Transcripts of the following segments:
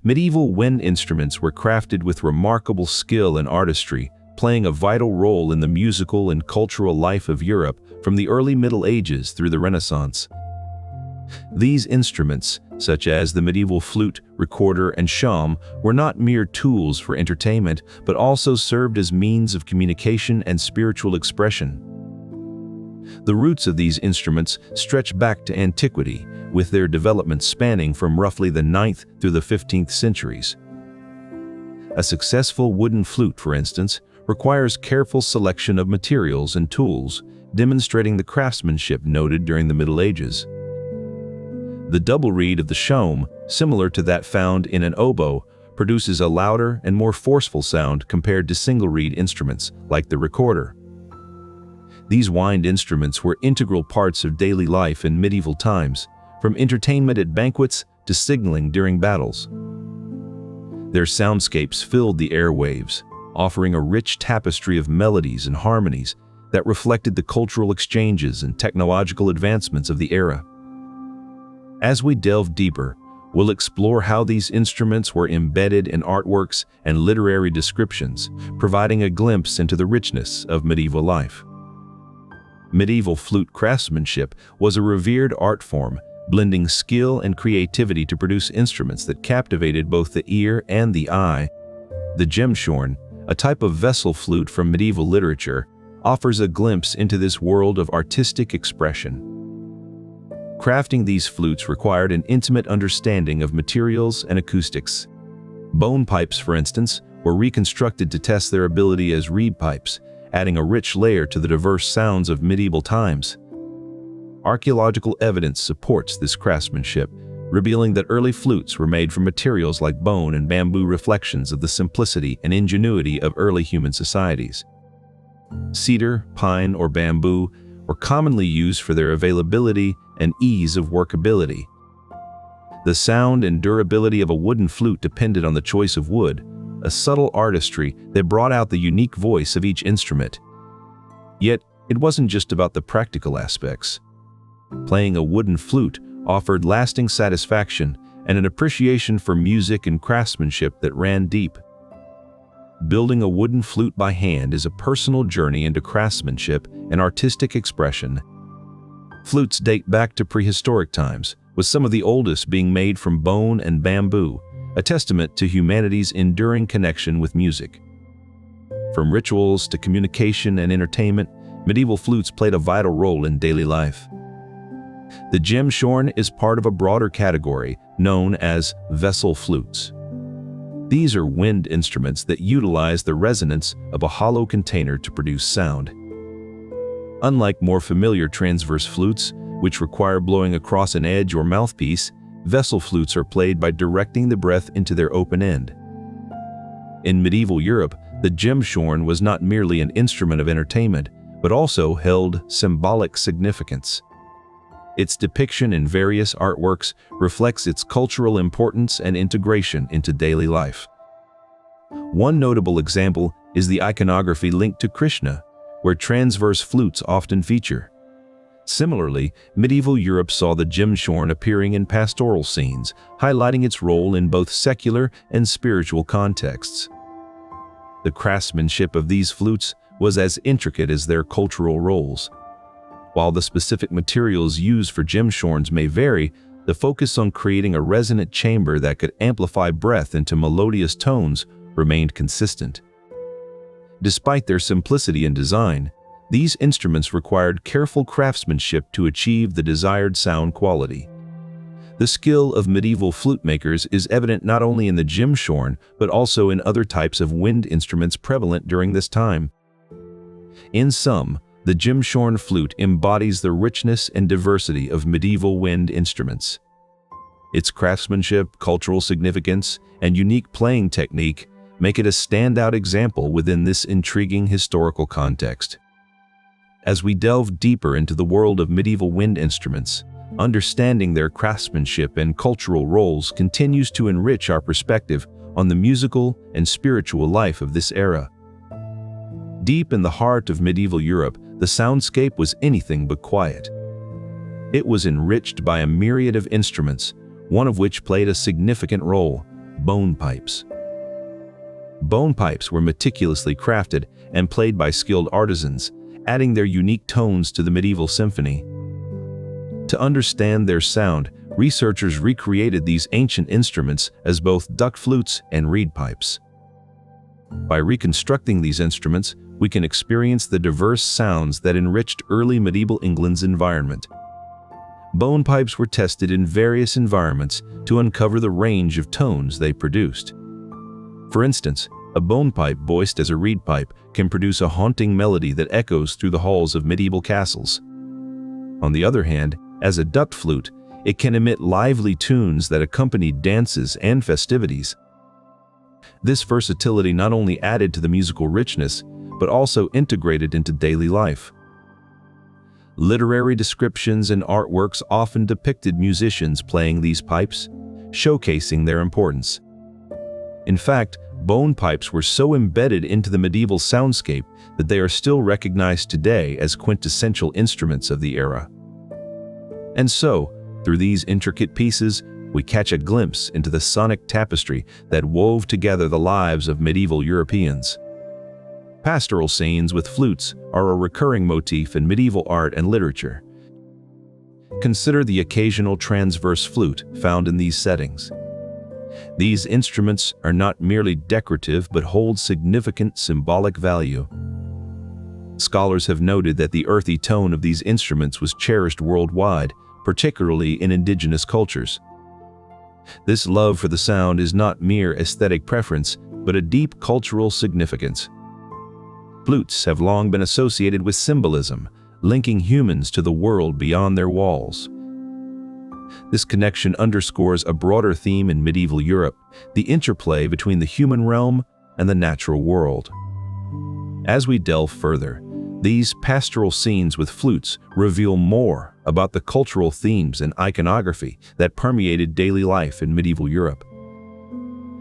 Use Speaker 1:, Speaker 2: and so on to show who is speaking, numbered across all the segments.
Speaker 1: Medieval wind instruments were crafted with remarkable skill and artistry, playing a vital role in the musical and cultural life of Europe from the early Middle Ages through the Renaissance. These instruments, such as the medieval flute, recorder, and shawm, were not mere tools for entertainment, but also served as means of communication and spiritual expression. The roots of these instruments stretch back to antiquity, with their development spanning from roughly the 9th through the 15th centuries. A successful wooden flute, for instance, requires careful selection of materials and tools, demonstrating the craftsmanship noted during the Middle Ages. The double reed of the shawm, similar to that found in an oboe, produces a louder and more forceful sound compared to single-reed instruments like the recorder. These wind instruments were integral parts of daily life in medieval times, from entertainment at banquets to signaling during battles. Their soundscapes filled the airwaves, offering a rich tapestry of melodies and harmonies that reflected the cultural exchanges and technological advancements of the era. As we delve deeper, we'll explore how these instruments were embedded in artworks and literary descriptions, providing a glimpse into the richness of medieval life. Medieval flute craftsmanship was a revered art form, blending skill and creativity to produce instruments that captivated both the ear and the eye. The Gemshorn, a type of vessel flute from medieval literature, offers a glimpse into this world of artistic expression. Crafting these flutes required an intimate understanding of materials and acoustics. Bone pipes, for instance, were reconstructed to test their ability as reed pipes, adding a rich layer to the diverse sounds of medieval times. Archaeological evidence supports this craftsmanship, revealing that early flutes were made from materials like bone and bamboo, reflections of the simplicity and ingenuity of early human societies. Cedar, pine, or bamboo were commonly used for their availability and ease of workability. The sound and durability of a wooden flute depended on the choice of wood, a subtle artistry that brought out the unique voice of each instrument. Yet, it wasn't just about the practical aspects. Playing a wooden flute offered lasting satisfaction and an appreciation for music and craftsmanship that ran deep. Building a wooden flute by hand is a personal journey into craftsmanship and artistic expression. Flutes date back to prehistoric times, with some of the oldest being made from bone and bamboo, a testament to humanity's enduring connection with music. From rituals to communication and entertainment, medieval flutes played a vital role in daily life. The Gemshorn is part of a broader category known as vessel flutes. These are wind instruments that utilize the resonance of a hollow container to produce sound. Unlike more familiar transverse flutes, which require blowing across an edge or mouthpiece, vessel flutes are played by directing the breath into their open end. In medieval Europe, the Gemshorn was not merely an instrument of entertainment, but also held symbolic significance. Its depiction in various artworks reflects its cultural importance and integration into daily life. One notable example is the iconography linked to Krishna, where transverse flutes often feature. Similarly, medieval Europe saw the Gemshorn appearing in pastoral scenes, highlighting its role in both secular and spiritual contexts. The craftsmanship of these flutes was as intricate as their cultural roles. While the specific materials used for Gemshorns may vary, the focus on creating a resonant chamber that could amplify breath into melodious tones remained consistent. Despite their simplicity in design, these instruments required careful craftsmanship to achieve the desired sound quality. The skill of medieval flute makers is evident not only in the Gemshorn, but also in other types of wind instruments prevalent during this time. In sum, the Gemshorn flute embodies the richness and diversity of medieval wind instruments. Its craftsmanship, cultural significance, and unique playing technique make it a standout example within this intriguing historical context. As we delve deeper into the world of medieval wind instruments, understanding their craftsmanship and cultural roles continues to enrich our perspective on the musical and spiritual life of this era. Deep in the heart of medieval Europe, the soundscape was anything but quiet. It was enriched by a myriad of instruments, one of which played a significant role: bone pipes. Bone pipes were meticulously crafted and played by skilled artisans, adding their unique tones to the medieval symphony. To understand their sound, researchers recreated these ancient instruments as both duck flutes and reed pipes. By reconstructing these instruments, we can experience the diverse sounds that enriched early medieval England's environment. Bone pipes were tested in various environments to uncover the range of tones they produced. For instance, a bone pipe voiced as a reed pipe can produce a haunting melody that echoes through the halls of medieval castles. On the other hand, as a duck flute, it can emit lively tunes that accompany dances and festivities. This versatility not only added to the musical richness, but also integrated into daily life. Literary descriptions and artworks often depicted musicians playing these pipes, showcasing their importance. In fact, bone pipes were so embedded into the medieval soundscape that they are still recognized today as quintessential instruments of the era. And so, through these intricate pieces, we catch a glimpse into the sonic tapestry that wove together the lives of medieval Europeans. Pastoral scenes with flutes are a recurring motif in medieval art and literature. Consider the occasional transverse flute found in these settings. These instruments are not merely decorative but hold significant symbolic value. Scholars have noted that the earthy tone of these instruments was cherished worldwide, particularly in indigenous cultures. This love for the sound is not mere aesthetic preference, but a deep cultural significance. Flutes have long been associated with symbolism, linking humans to the world beyond their walls. This connection underscores a broader theme in medieval Europe, the interplay between the human realm and the natural world. As we delve further, these pastoral scenes with flutes reveal more about the cultural themes and iconography that permeated daily life in medieval Europe.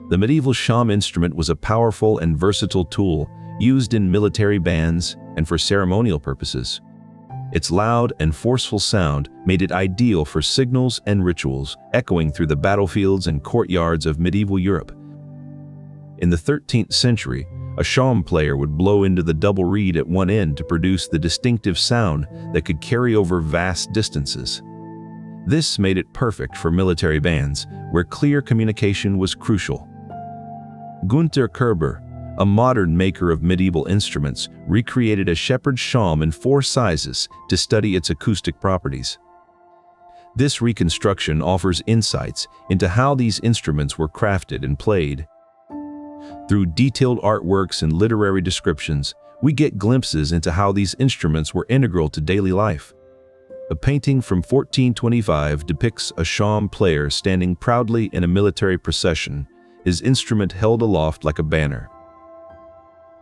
Speaker 1: The medieval Shawm instrument was a powerful and versatile tool used in military bands and for ceremonial purposes. Its loud and forceful sound made it ideal for signals and rituals, echoing through the battlefields and courtyards of medieval Europe. In the 13th century, a Shawm player would blow into the double reed at one end to produce the distinctive sound that could carry over vast distances. This made it perfect for military bands, where clear communication was crucial. Gunther Kerber, a modern maker of medieval instruments, recreated a shepherd's shawm in 4 sizes to study its acoustic properties. This reconstruction offers insights into how these instruments were crafted and played. Through detailed artworks and literary descriptions, we get glimpses into how these instruments were integral to daily life. A painting from 1425 depicts a shawm player standing proudly in a military procession, his instrument held aloft like a banner.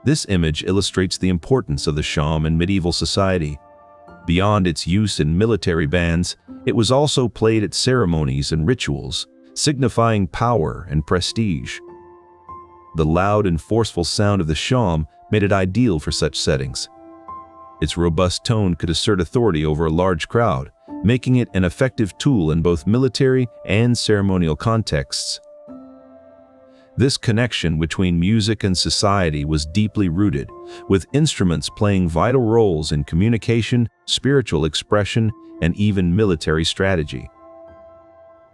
Speaker 1: This image illustrates the importance of the shawm in medieval society. Beyond its use in military bands, it was also played at ceremonies and rituals, signifying power and prestige. The loud and forceful sound of the shawm made it ideal for such settings. Its robust tone could assert authority over a large crowd, making it an effective tool in both military and ceremonial contexts. This connection between music and society was deeply rooted, with instruments playing vital roles in communication, spiritual expression, and even military strategy.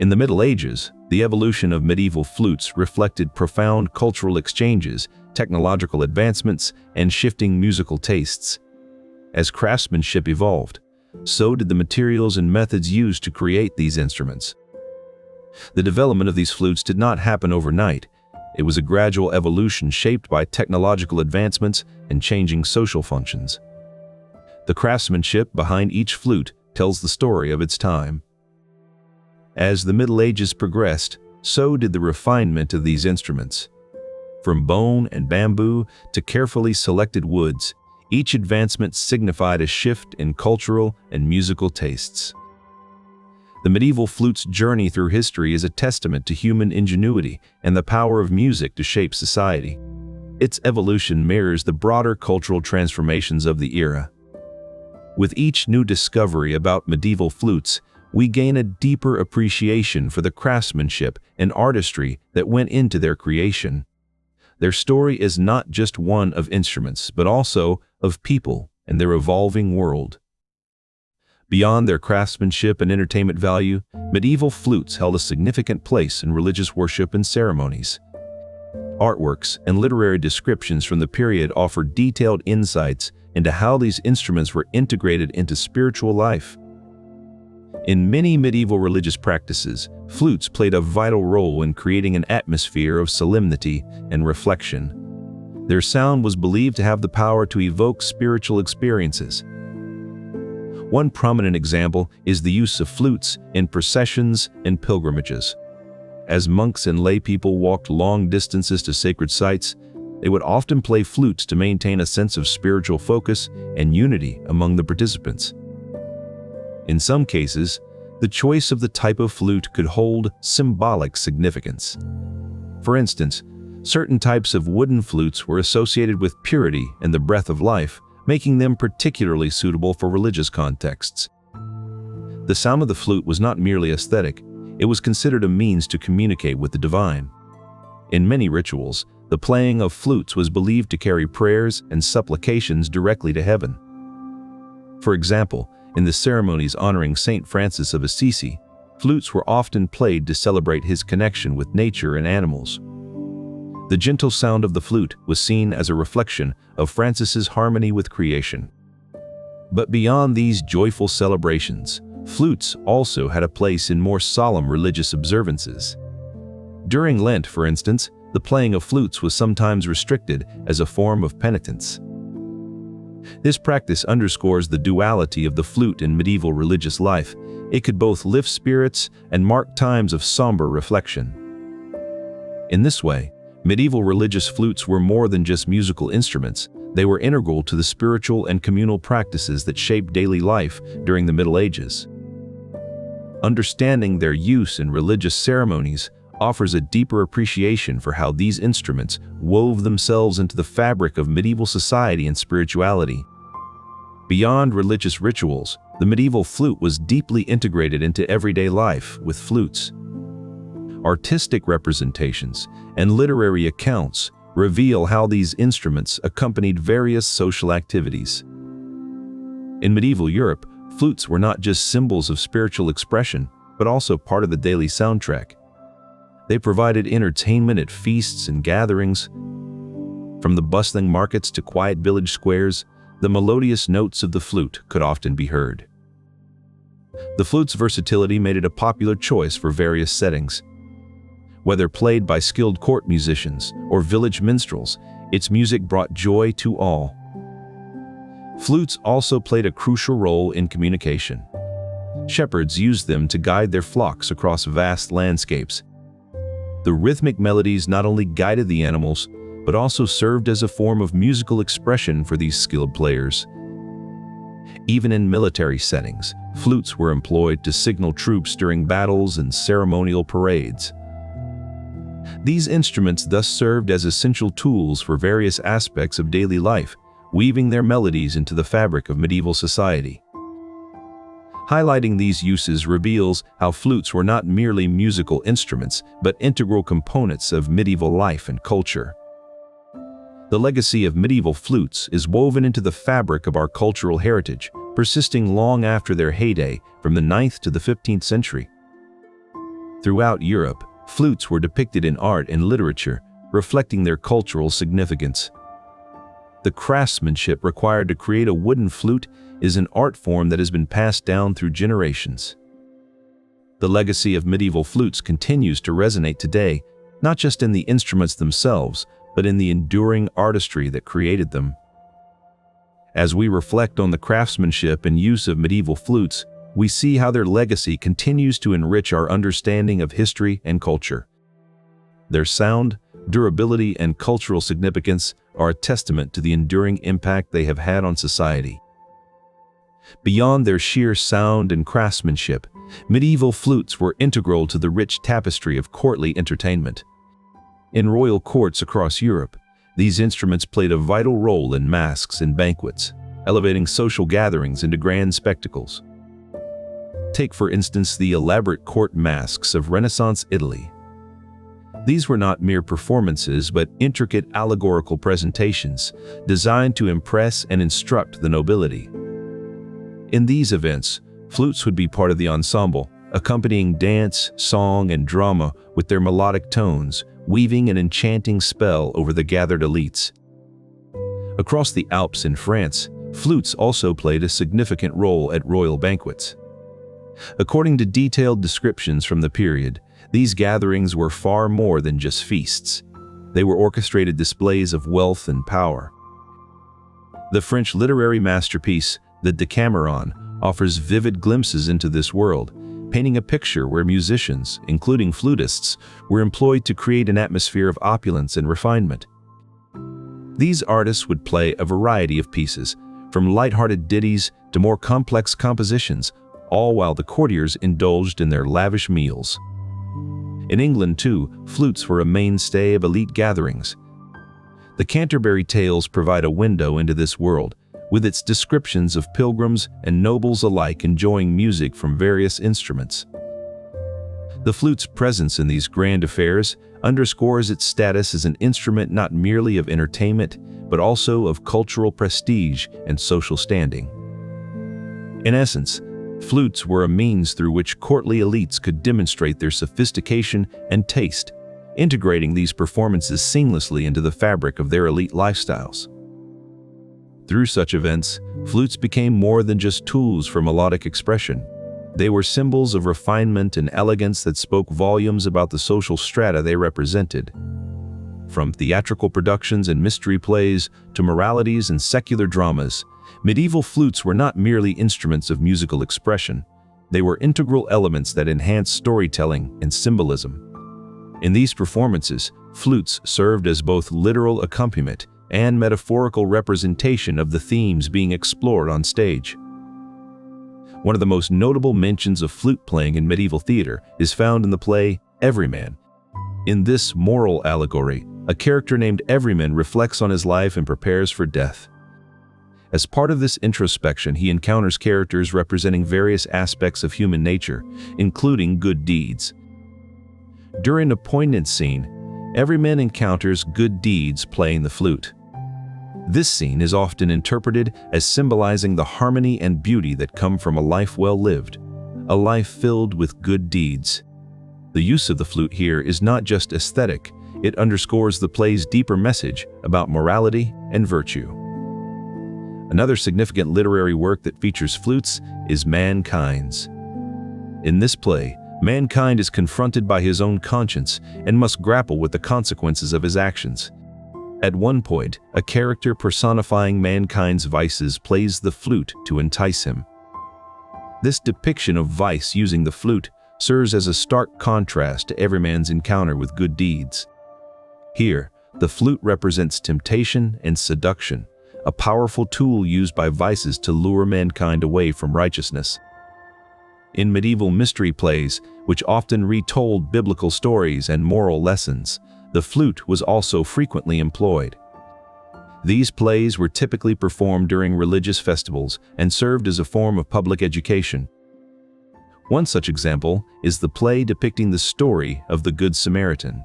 Speaker 1: In the Middle Ages, the evolution of medieval flutes reflected profound cultural exchanges, technological advancements, and shifting musical tastes. As craftsmanship evolved, so did the materials and methods used to create these instruments. The development of these flutes did not happen overnight. It was a gradual evolution shaped by technological advancements and changing social functions. The craftsmanship behind each flute tells the story of its time. As the Middle Ages progressed, so did the refinement of these instruments. From bone and bamboo to carefully selected woods, each advancement signified a shift in cultural and musical tastes. The medieval flute's journey through history is a testament to human ingenuity and the power of music to shape society. Its evolution mirrors the broader cultural transformations of the era. With each new discovery about medieval flutes, we gain a deeper appreciation for the craftsmanship and artistry that went into their creation. Their story is not just one of instruments, but also of people and their evolving world. Beyond their craftsmanship and entertainment value, medieval flutes held a significant place in religious worship and ceremonies. Artworks and literary descriptions from the period offer detailed insights into how these instruments were integrated into spiritual life. In many medieval religious practices, flutes played a vital role in creating an atmosphere of solemnity and reflection. Their sound was believed to have the power to evoke spiritual experiences. One prominent example is the use of flutes in processions and pilgrimages. As monks and lay people walked long distances to sacred sites, they would often play flutes to maintain a sense of spiritual focus and unity among the participants. In some cases, the choice of the type of flute could hold symbolic significance. For instance, certain types of wooden flutes were associated with purity and the breath of life, making them particularly suitable for religious contexts. The sound of the flute was not merely aesthetic, it was considered a means to communicate with the divine. In many rituals, the playing of flutes was believed to carry prayers and supplications directly to heaven. For example, in the ceremonies honoring Saint Francis of Assisi, flutes were often played to celebrate his connection with nature and animals. The gentle sound of the flute was seen as a reflection of Francis's harmony with creation. But beyond these joyful celebrations, flutes also had a place in more solemn religious observances. During Lent, for instance, the playing of flutes was sometimes restricted as a form of penitence. This practice underscores the duality of the flute in medieval religious life. It could both lift spirits and mark times of somber reflection. In this way, medieval religious flutes were more than just musical instruments. They were integral to the spiritual and communal practices that shaped daily life during the Middle Ages. Understanding their use in religious ceremonies offers a deeper appreciation for how these instruments wove themselves into the fabric of medieval society and spirituality. Beyond religious rituals, the medieval flute was deeply integrated into everyday life with flutes. Artistic representations and literary accounts reveal how these instruments accompanied various social activities. In medieval Europe, flutes were not just symbols of spiritual expression, but also part of the daily soundtrack. They provided entertainment at feasts and gatherings. From the bustling markets to quiet village squares, the melodious notes of the flute could often be heard. The flute's versatility made it a popular choice for various settings. Whether played by skilled court musicians or village minstrels, its music brought joy to all. Flutes also played a crucial role in communication. Shepherds used them to guide their flocks across vast landscapes. The rhythmic melodies not only guided the animals, but also served as a form of musical expression for these skilled players. Even in military settings, flutes were employed to signal troops during battles and ceremonial parades. These instruments thus served as essential tools for various aspects of daily life, weaving their melodies into the fabric of medieval society. Highlighting these uses reveals how flutes were not merely musical instruments, but integral components of medieval life and culture. The legacy of medieval flutes is woven into the fabric of our cultural heritage, persisting long after their heyday from the 9th to the 15th century. Throughout Europe, flutes were depicted in art and literature, reflecting their cultural significance. The craftsmanship required to create a wooden flute is an art form that has been passed down through generations. The legacy of medieval flutes continues to resonate today, not just in the instruments themselves, but in the enduring artistry that created them. As we reflect on the craftsmanship and use of medieval flutes, we see how their legacy continues to enrich our understanding of history and culture. Their sound, durability, and cultural significance are a testament to the enduring impact they have had on society. Beyond their sheer sound and craftsmanship, medieval flutes were integral to the rich tapestry of courtly entertainment. In royal courts across Europe, these instruments played a vital role in masques and banquets, elevating social gatherings into grand spectacles. Take for instance the elaborate court masks of Renaissance Italy. These were not mere performances but intricate allegorical presentations designed to impress and instruct the nobility. In these events, flutes would be part of the ensemble, accompanying dance, song, and drama with their melodic tones, weaving an enchanting spell over the gathered elites. Across the Alps in France, flutes also played a significant role at royal banquets. According to detailed descriptions from the period, these gatherings were far more than just feasts. They were orchestrated displays of wealth and power. The French literary masterpiece, the Decameron, offers vivid glimpses into this world, painting a picture where musicians, including flutists, were employed to create an atmosphere of opulence and refinement. These artists would play a variety of pieces, from light-hearted ditties to more complex compositions, all while the courtiers indulged in their lavish meals. In England, too, flutes were a mainstay of elite gatherings. The Canterbury Tales provide a window into this world, with its descriptions of pilgrims and nobles alike enjoying music from various instruments. The flute's presence in these grand affairs underscores its status as an instrument not merely of entertainment, but also of cultural prestige and social standing. In essence, flutes were a means through which courtly elites could demonstrate their sophistication and taste, integrating these performances seamlessly into the fabric of their elite lifestyles. Through such events, flutes became more than just tools for melodic expression. They were symbols of refinement and elegance that spoke volumes about the social strata they represented. From theatrical productions and mystery plays to moralities and secular dramas, medieval flutes were not merely instruments of musical expression. They were integral elements that enhanced storytelling and symbolism. In these performances, flutes served as both literal accompaniment and metaphorical representation of the themes being explored on stage. One of the most notable mentions of flute playing in medieval theater is found in the play Everyman. In this moral allegory, a character named Everyman reflects on his life and prepares for death. As part of this introspection, he encounters characters representing various aspects of human nature, including good deeds. During a poignant scene, Everyman encounters good deeds playing the flute. This scene is often interpreted as symbolizing the harmony and beauty that come from a life well lived, a life filled with good deeds. The use of the flute here is not just aesthetic, it underscores the play's deeper message about morality and virtue. Another significant literary work that features flutes is Mankind's. In this play, mankind is confronted by his own conscience and must grapple with the consequences of his actions. At one point, a character personifying mankind's vices plays the flute to entice him. This depiction of vice using the flute serves as a stark contrast to Everyman's encounter with good deeds. Here, the flute represents temptation and seduction, a powerful tool used by vices to lure mankind away from righteousness. In medieval mystery plays, which often retold biblical stories and moral lessons, the flute was also frequently employed. These plays were typically performed during religious festivals and served as a form of public education. One such example is the play depicting the story of the Good Samaritan.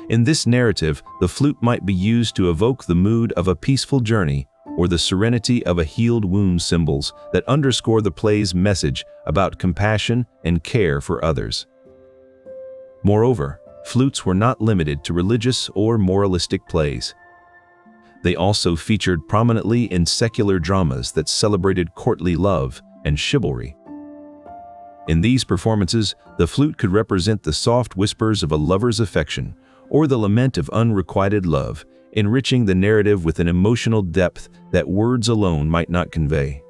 Speaker 1: In this narrative, the flute might be used to evoke the mood of a peaceful journey or the serenity of a healed wound, symbols that underscore the play's message about compassion and care for others. Moreover, flutes were not limited to religious or moralistic plays. They also featured prominently in secular dramas that celebrated courtly love and chivalry. In these performances, the flute could represent the soft whispers of a lover's affection or the lament of unrequited love, enriching the narrative with an emotional depth that words alone might not convey.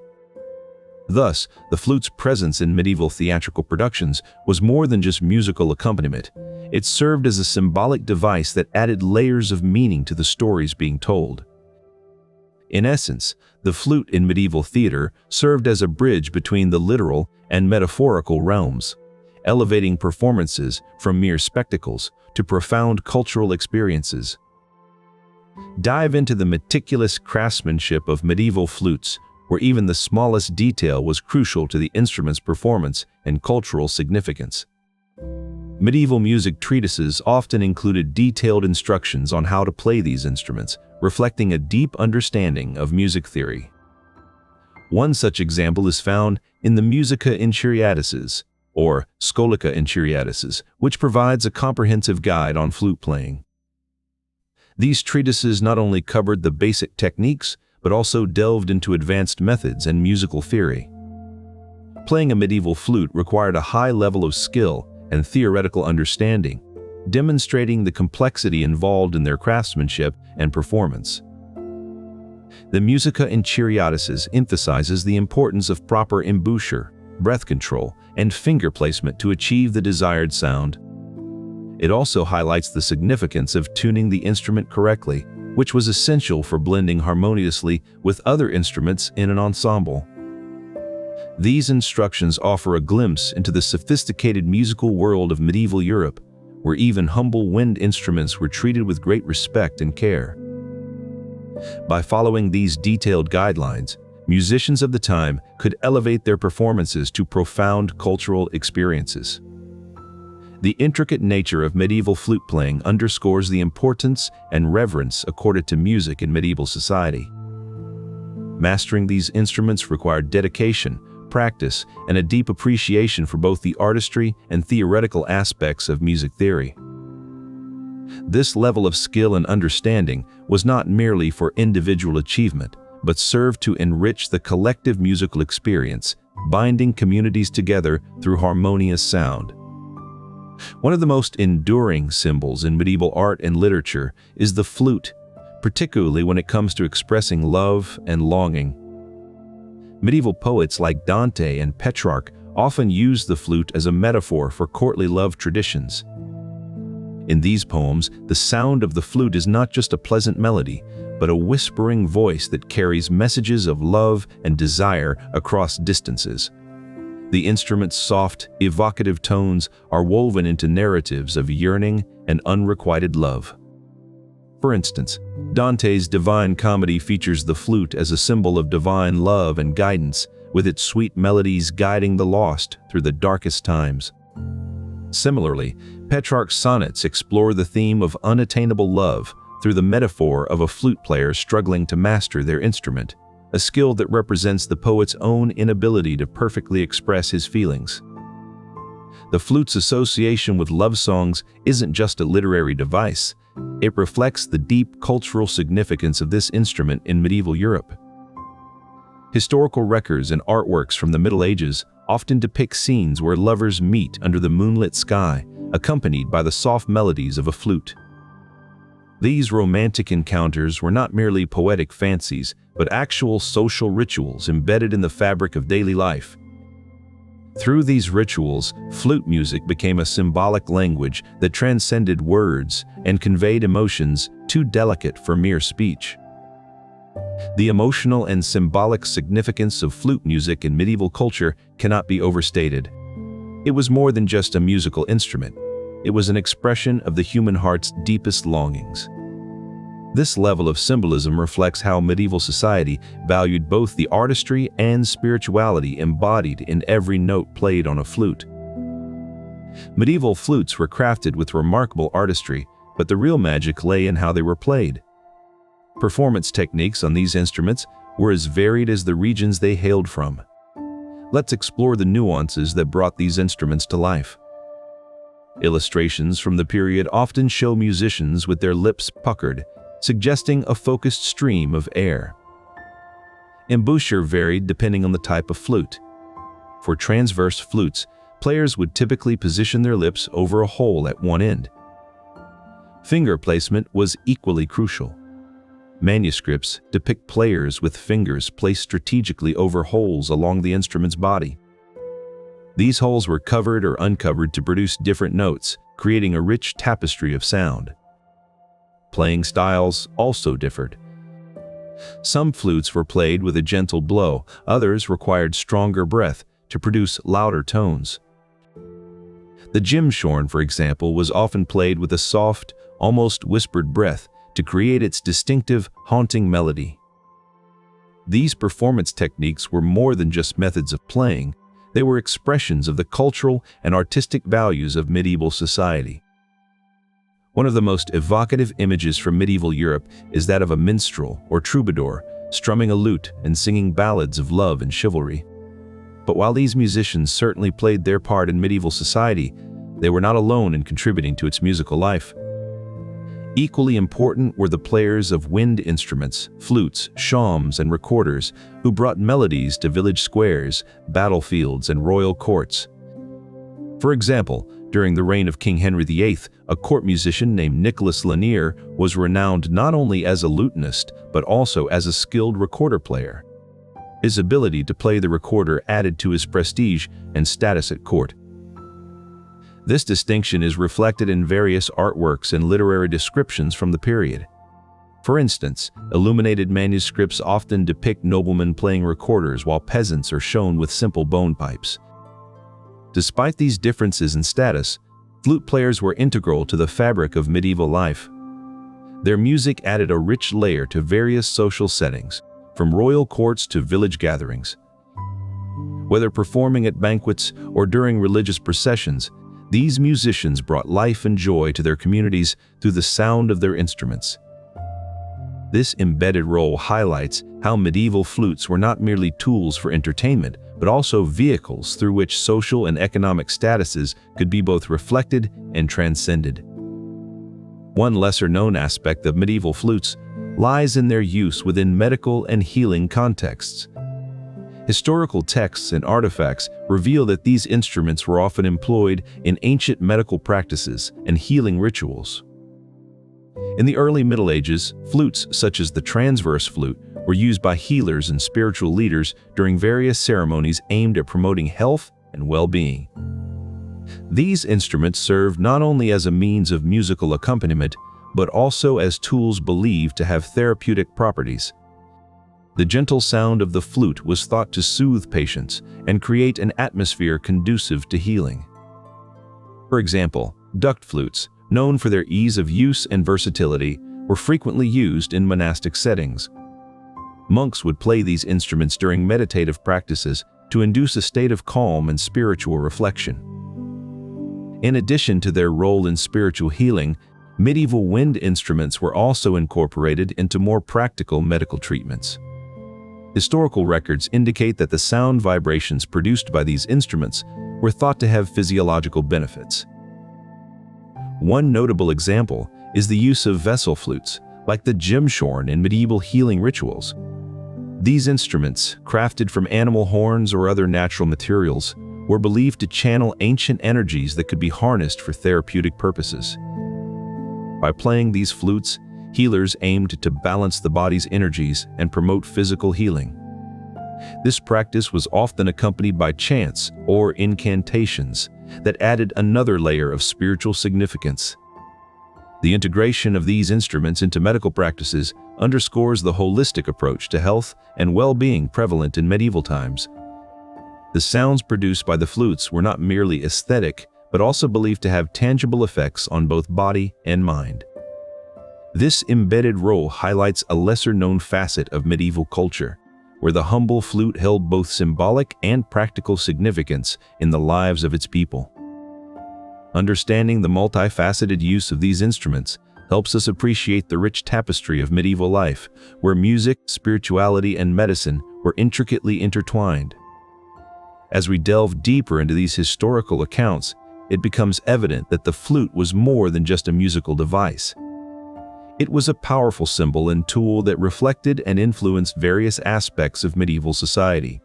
Speaker 1: Thus, the flute's presence in medieval theatrical productions was more than just musical accompaniment. It served as a symbolic device that added layers of meaning to the stories being told. In essence, the flute in medieval theater served as a bridge between the literal and metaphorical realms, elevating performances from mere spectacles to profound cultural experiences. Dive into the meticulous craftsmanship of medieval flutes, where even the smallest detail was crucial to the instrument's performance and cultural significance. Medieval music treatises often included detailed instructions on how to play these instruments, reflecting a deep understanding of music theory. One such example is found in the Musica Enchiriadices, or Scholica Enchiriadices, which provides a comprehensive guide on flute playing. These treatises not only covered the basic techniques, but also delved into advanced methods and musical theory. Playing a medieval flute required a high level of skill and theoretical understanding, demonstrating the complexity involved in their craftsmanship and performance. The Musica Enchiriadices emphasizes the importance of proper embouchure, breath control, and finger placement to achieve the desired sound. It also highlights the significance of tuning the instrument correctly, which was essential for blending harmoniously with other instruments in an ensemble. These instructions offer a glimpse into the sophisticated musical world of medieval Europe, where even humble wind instruments were treated with great respect and care. By following these detailed guidelines, musicians of the time could elevate their performances to profound cultural experiences. The intricate nature of medieval flute playing underscores the importance and reverence accorded to music in medieval society. Mastering these instruments required dedication, practice, and a deep appreciation for both the artistry and theoretical aspects of music theory. This level of skill and understanding was not merely for individual achievement, but served to enrich the collective musical experience, binding communities together through harmonious sound. One of the most enduring symbols in medieval art and literature is the flute, particularly when it comes to expressing love and longing. Medieval poets like Dante and Petrarch often used the flute as a metaphor for courtly love traditions. In these poems, the sound of the flute is not just a pleasant melody, but a whispering voice that carries messages of love and desire across distances. The instrument's soft, evocative tones are woven into narratives of yearning and unrequited love. For instance, Dante's Divine Comedy features the flute as a symbol of divine love and guidance, with its sweet melodies guiding the lost through the darkest times. Similarly, Petrarch's sonnets explore the theme of unattainable love through the metaphor of a flute player struggling to master their instrument, a skill that represents the poet's own inability to perfectly express his feelings. The flute's association with love songs isn't just a literary device. It reflects the deep cultural significance of this instrument in medieval Europe. Historical records and artworks from the Middle Ages often depict scenes where lovers meet under the moonlit sky, accompanied by the soft melodies of a flute. These romantic encounters were not merely poetic fancies, but actual social rituals embedded in the fabric of daily life. Through these rituals, flute music became a symbolic language that transcended words and conveyed emotions too delicate for mere speech. The emotional and symbolic significance of flute music in medieval culture cannot be overstated. It was more than just a musical instrument. It was an expression of the human heart's deepest longings. This level of symbolism reflects how medieval society valued both the artistry and spirituality embodied in every note played on a flute. Medieval flutes were crafted with remarkable artistry, but the real magic lay in how they were played. Performance techniques on these instruments were as varied as the regions they hailed from. Let's explore the nuances that brought these instruments to life. Illustrations from the period often show musicians with their lips puckered, suggesting a focused stream of air. Embouchure varied depending on the type of flute. For transverse flutes, players would typically position their lips over a hole at one end. Finger placement was equally crucial. Manuscripts depict players with fingers placed strategically over holes along the instrument's body. These holes were covered or uncovered to produce different notes, creating a rich tapestry of sound. Playing styles also differed. Some flutes were played with a gentle blow, others required stronger breath to produce louder tones. The Gemshorn, for example, was often played with a soft, almost whispered breath to create its distinctive, haunting melody. These performance techniques were more than just methods of playing. They were expressions of the cultural and artistic values of medieval society. One of the most evocative images from medieval Europe is that of a minstrel or troubadour strumming a lute and singing ballads of love and chivalry. But while these musicians certainly played their part in medieval society, they were not alone in contributing to its musical life. Equally important were the players of wind instruments, flutes, shawms, and recorders, who brought melodies to village squares, battlefields, and royal courts. For example, during the reign of King Henry VIII, a court musician named Nicholas Lanier was renowned not only as a lutenist, but also as a skilled recorder player. His ability to play the recorder added to his prestige and status at court. This distinction is reflected in various artworks and literary descriptions from the period. For instance, illuminated manuscripts often depict noblemen playing recorders while peasants are shown with simple bone pipes. Despite these differences in status, flute players were integral to the fabric of medieval life. Their music added a rich layer to various social settings, from royal courts to village gatherings. Whether performing at banquets or during religious processions, these musicians brought life and joy to their communities through the sound of their instruments. This embedded role highlights how medieval flutes were not merely tools for entertainment, but also vehicles through which social and economic statuses could be both reflected and transcended. One lesser-known aspect of medieval flutes lies in their use within medical and healing contexts. Historical texts and artifacts reveal that these instruments were often employed in ancient medical practices and healing rituals. In the early Middle Ages, flutes such as the transverse flute were used by healers and spiritual leaders during various ceremonies aimed at promoting health and well-being. These instruments served not only as a means of musical accompaniment, but also as tools believed to have therapeutic properties. The gentle sound of the flute was thought to soothe patients and create an atmosphere conducive to healing. For example, duct flutes, known for their ease of use and versatility, were frequently used in monastic settings. Monks would play these instruments during meditative practices to induce a state of calm and spiritual reflection. In addition to their role in spiritual healing, medieval wind instruments were also incorporated into more practical medical treatments. Historical records indicate that the sound vibrations produced by these instruments were thought to have physiological benefits. One notable example is the use of vessel flutes, like the Gemshorn in medieval healing rituals. These instruments, crafted from animal horns or other natural materials, were believed to channel ancient energies that could be harnessed for therapeutic purposes. By playing these flutes, healers aimed to balance the body's energies and promote physical healing. This practice was often accompanied by chants or incantations that added another layer of spiritual significance. The integration of these instruments into medical practices underscores the holistic approach to health and well-being prevalent in medieval times. The sounds produced by the flutes were not merely aesthetic, but also believed to have tangible effects on both body and mind. This embedded role highlights a lesser-known facet of medieval culture, where the humble flute held both symbolic and practical significance in the lives of its people. Understanding the multifaceted use of these instruments helps us appreciate the rich tapestry of medieval life, where music, spirituality, and medicine were intricately intertwined. As we delve deeper into these historical accounts, it becomes evident that the flute was more than just a musical device. It was a powerful symbol and tool that reflected and influenced various aspects of medieval society.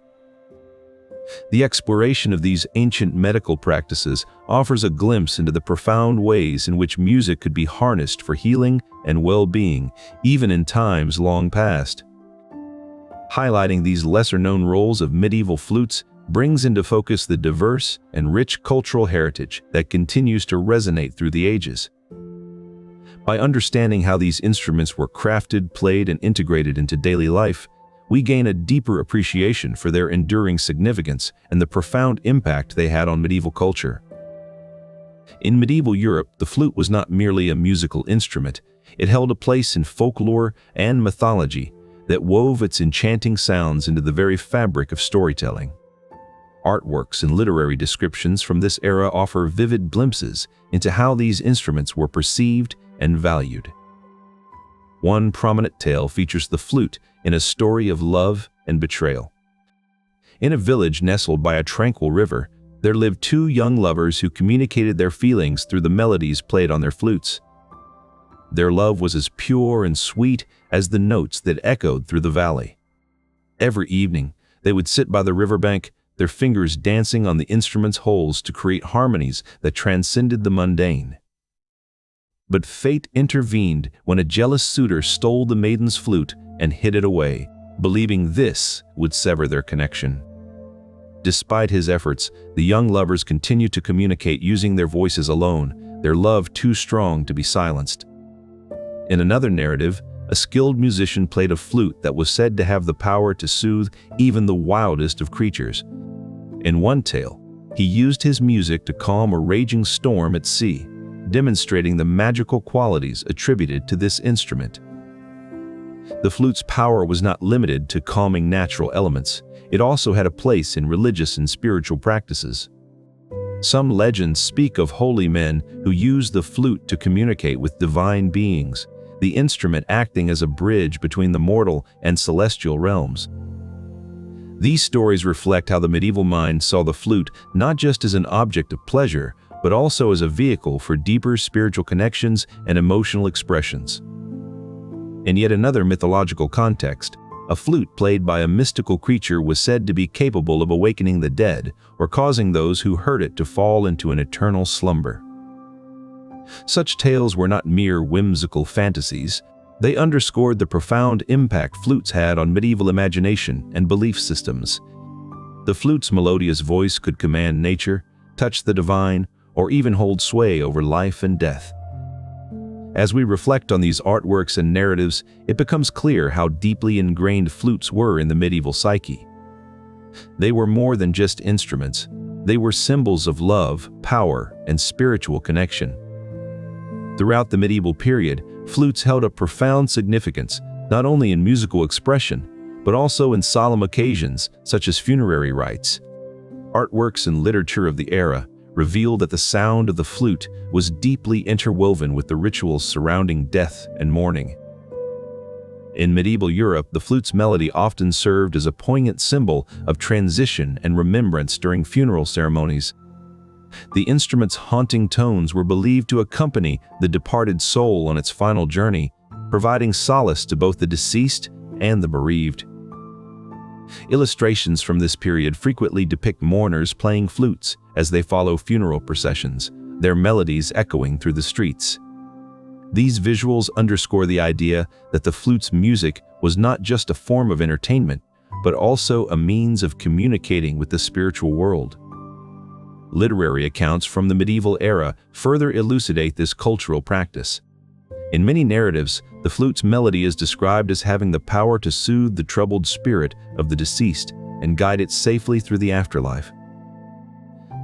Speaker 1: The exploration of these ancient medical practices offers a glimpse into the profound ways in which music could be harnessed for healing and well-being, even in times long past. Highlighting these lesser-known roles of medieval flutes brings into focus the diverse and rich cultural heritage that continues to resonate through the ages. By understanding how these instruments were crafted, played, and integrated into daily life, we gain a deeper appreciation for their enduring significance and the profound impact they had on medieval culture. In medieval Europe, the flute was not merely a musical instrument. It held a place in folklore and mythology that wove its enchanting sounds into the very fabric of storytelling. Artworks and literary descriptions from this era offer vivid glimpses into how these instruments were perceived and valued. One prominent tale features the flute in a story of love and betrayal. In a village nestled by a tranquil river, there lived two young lovers who communicated their feelings through the melodies played on their flutes. Their love was as pure and sweet as the notes that echoed through the valley. Every evening, they would sit by the riverbank, their fingers dancing on the instrument's holes to create harmonies that transcended the mundane. But fate intervened when a jealous suitor stole the maiden's flute and hid it away, believing this would sever their connection. Despite his efforts, the young lovers continued to communicate using their voices alone, their love too strong to be silenced. In another narrative, a skilled musician played a flute that was said to have the power to soothe even the wildest of creatures. In one tale, he used his music to calm a raging storm at sea, demonstrating the magical qualities attributed to this instrument. The flute's power was not limited to calming natural elements. It also had a place in religious and spiritual practices. Some legends speak of holy men who used the flute to communicate with divine beings, the instrument acting as a bridge between the mortal and celestial realms. These stories reflect how the medieval mind saw the flute not just as an object of pleasure, but also as a vehicle for deeper spiritual connections and emotional expressions. In yet another mythological context, a flute played by a mystical creature was said to be capable of awakening the dead or causing those who heard it to fall into an eternal slumber. Such tales were not mere whimsical fantasies. They underscored the profound impact flutes had on medieval imagination and belief systems. The flute's melodious voice could command nature, touch the divine, or even hold sway over life and death. As we reflect on these artworks and narratives, it becomes clear how deeply ingrained flutes were in the medieval psyche. They were more than just instruments. They were symbols of love, power, and spiritual connection. Throughout the medieval period, flutes held a profound significance, not only in musical expression, but also in solemn occasions such as funerary rites. Artworks and literature of the era revealed that the sound of the flute was deeply interwoven with the rituals surrounding death and mourning. In medieval Europe, the flute's melody often served as a poignant symbol of transition and remembrance during funeral ceremonies. The instrument's haunting tones were believed to accompany the departed soul on its final journey, providing solace to both the deceased and the bereaved. Illustrations from this period frequently depict mourners playing flutes as they follow funeral processions, their melodies echoing through the streets. These visuals underscore the idea that the flute's music was not just a form of entertainment, but also a means of communicating with the spiritual world. Literary accounts from the medieval era further elucidate this cultural practice. In many narratives, the flute's melody is described as having the power to soothe the troubled spirit of the deceased and guide it safely through the afterlife.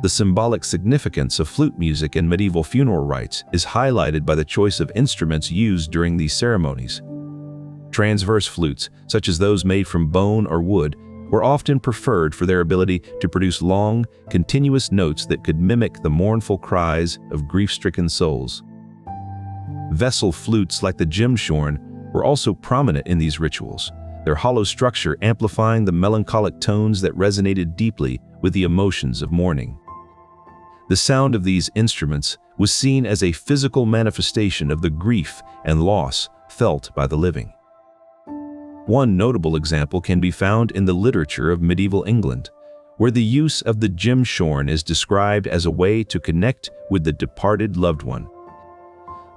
Speaker 1: The symbolic significance of flute music in medieval funeral rites is highlighted by the choice of instruments used during these ceremonies. Transverse flutes, such as those made from bone or wood, were often preferred for their ability to produce long, continuous notes that could mimic the mournful cries of grief-stricken souls. Vessel flutes like the Gemshorn were also prominent in these rituals, their hollow structure amplifying the melancholic tones that resonated deeply with the emotions of mourning. The sound of these instruments was seen as a physical manifestation of the grief and loss felt by the living. One notable example can be found in the literature of medieval England, where the use of the Gemshorn is described as a way to connect with the departed loved one.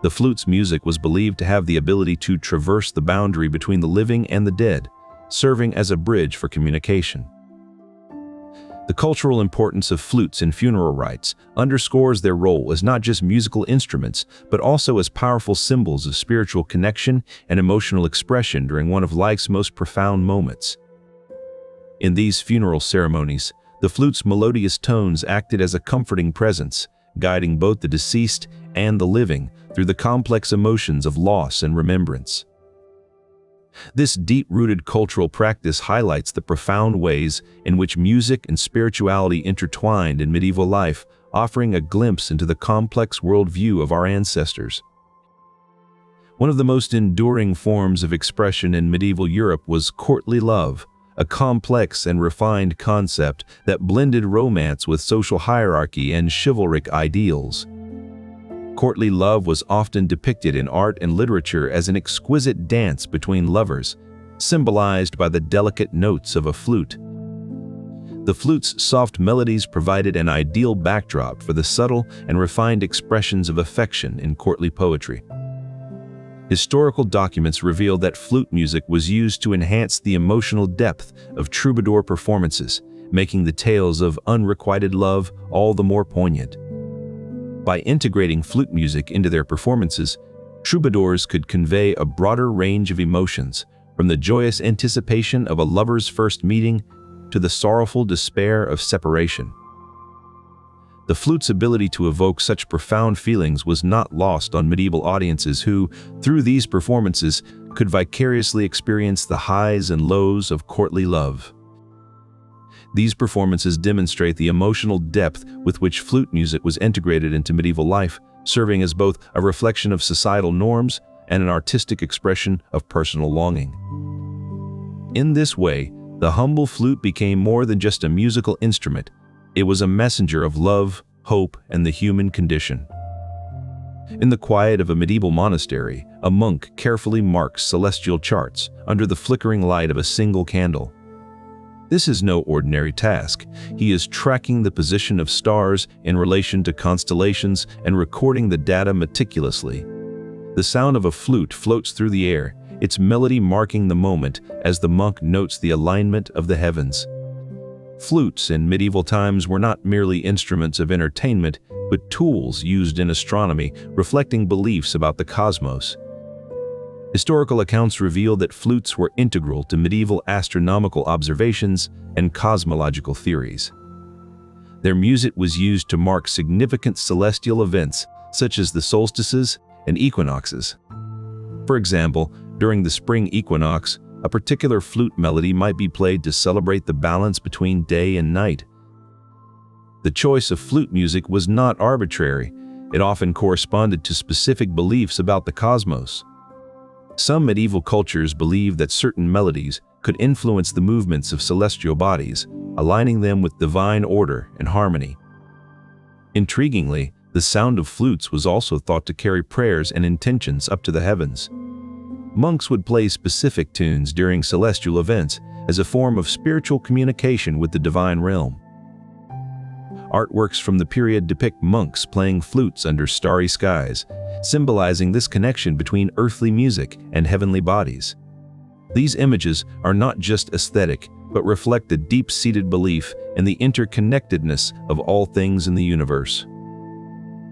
Speaker 1: The flute's music was believed to have the ability to traverse the boundary between the living and the dead, serving as a bridge for communication. The cultural importance of flutes in funeral rites underscores their role as not just musical instruments, but also as powerful symbols of spiritual connection and emotional expression during one of life's most profound moments. In these funeral ceremonies, the flute's melodious tones acted as a comforting presence, guiding both the deceased and the living through the complex emotions of loss and remembrance. This deep-rooted cultural practice highlights the profound ways in which music and spirituality intertwined in medieval life, offering a glimpse into the complex worldview of our ancestors. One of the most enduring forms of expression in medieval Europe was courtly love, a complex and refined concept that blended romance with social hierarchy and chivalric ideals. Courtly love was often depicted in art and literature as an exquisite dance between lovers, symbolized by the delicate notes of a flute. The flute's soft melodies provided an ideal backdrop for the subtle and refined expressions of affection in courtly poetry. Historical documents reveal that flute music was used to enhance the emotional depth of troubadour performances, making the tales of unrequited love all the more poignant. By integrating flute music into their performances, troubadours could convey a broader range of emotions, from the joyous anticipation of a lover's first meeting to the sorrowful despair of separation. The flute's ability to evoke such profound feelings was not lost on medieval audiences who, through these performances, could vicariously experience the highs and lows of courtly love. These performances demonstrate the emotional depth with which flute music was integrated into medieval life, serving as both a reflection of societal norms and an artistic expression of personal longing. In this way, the humble flute became more than just a musical instrument. It was a messenger of love, hope, and the human condition. In the quiet of a medieval monastery, a monk carefully marks celestial charts under the flickering light of a single candle. This is no ordinary task. He is tracking the position of stars in relation to constellations and recording the data meticulously. The sound of a flute floats through the air, its melody marking the moment as the monk notes the alignment of the heavens. Flutes in medieval times were not merely instruments of entertainment, but tools used in astronomy, reflecting beliefs about the cosmos. Historical accounts reveal that flutes were integral to medieval astronomical observations and cosmological theories. Their music was used to mark significant celestial events, such as the solstices and equinoxes. For example, during the spring equinox, a particular flute melody might be played to celebrate the balance between day and night. The choice of flute music was not arbitrary. It often corresponded to specific beliefs about the cosmos. Some medieval cultures believed that certain melodies could influence the movements of celestial bodies, aligning them with divine order and harmony. Intriguingly, the sound of flutes was also thought to carry prayers and intentions up to the heavens. Monks would play specific tunes during celestial events as a form of spiritual communication with the divine realm. Artworks from the period depict monks playing flutes under starry skies, symbolizing this connection between earthly music and heavenly bodies. These images are not just aesthetic, but reflect a deep-seated belief in the interconnectedness of all things in the universe.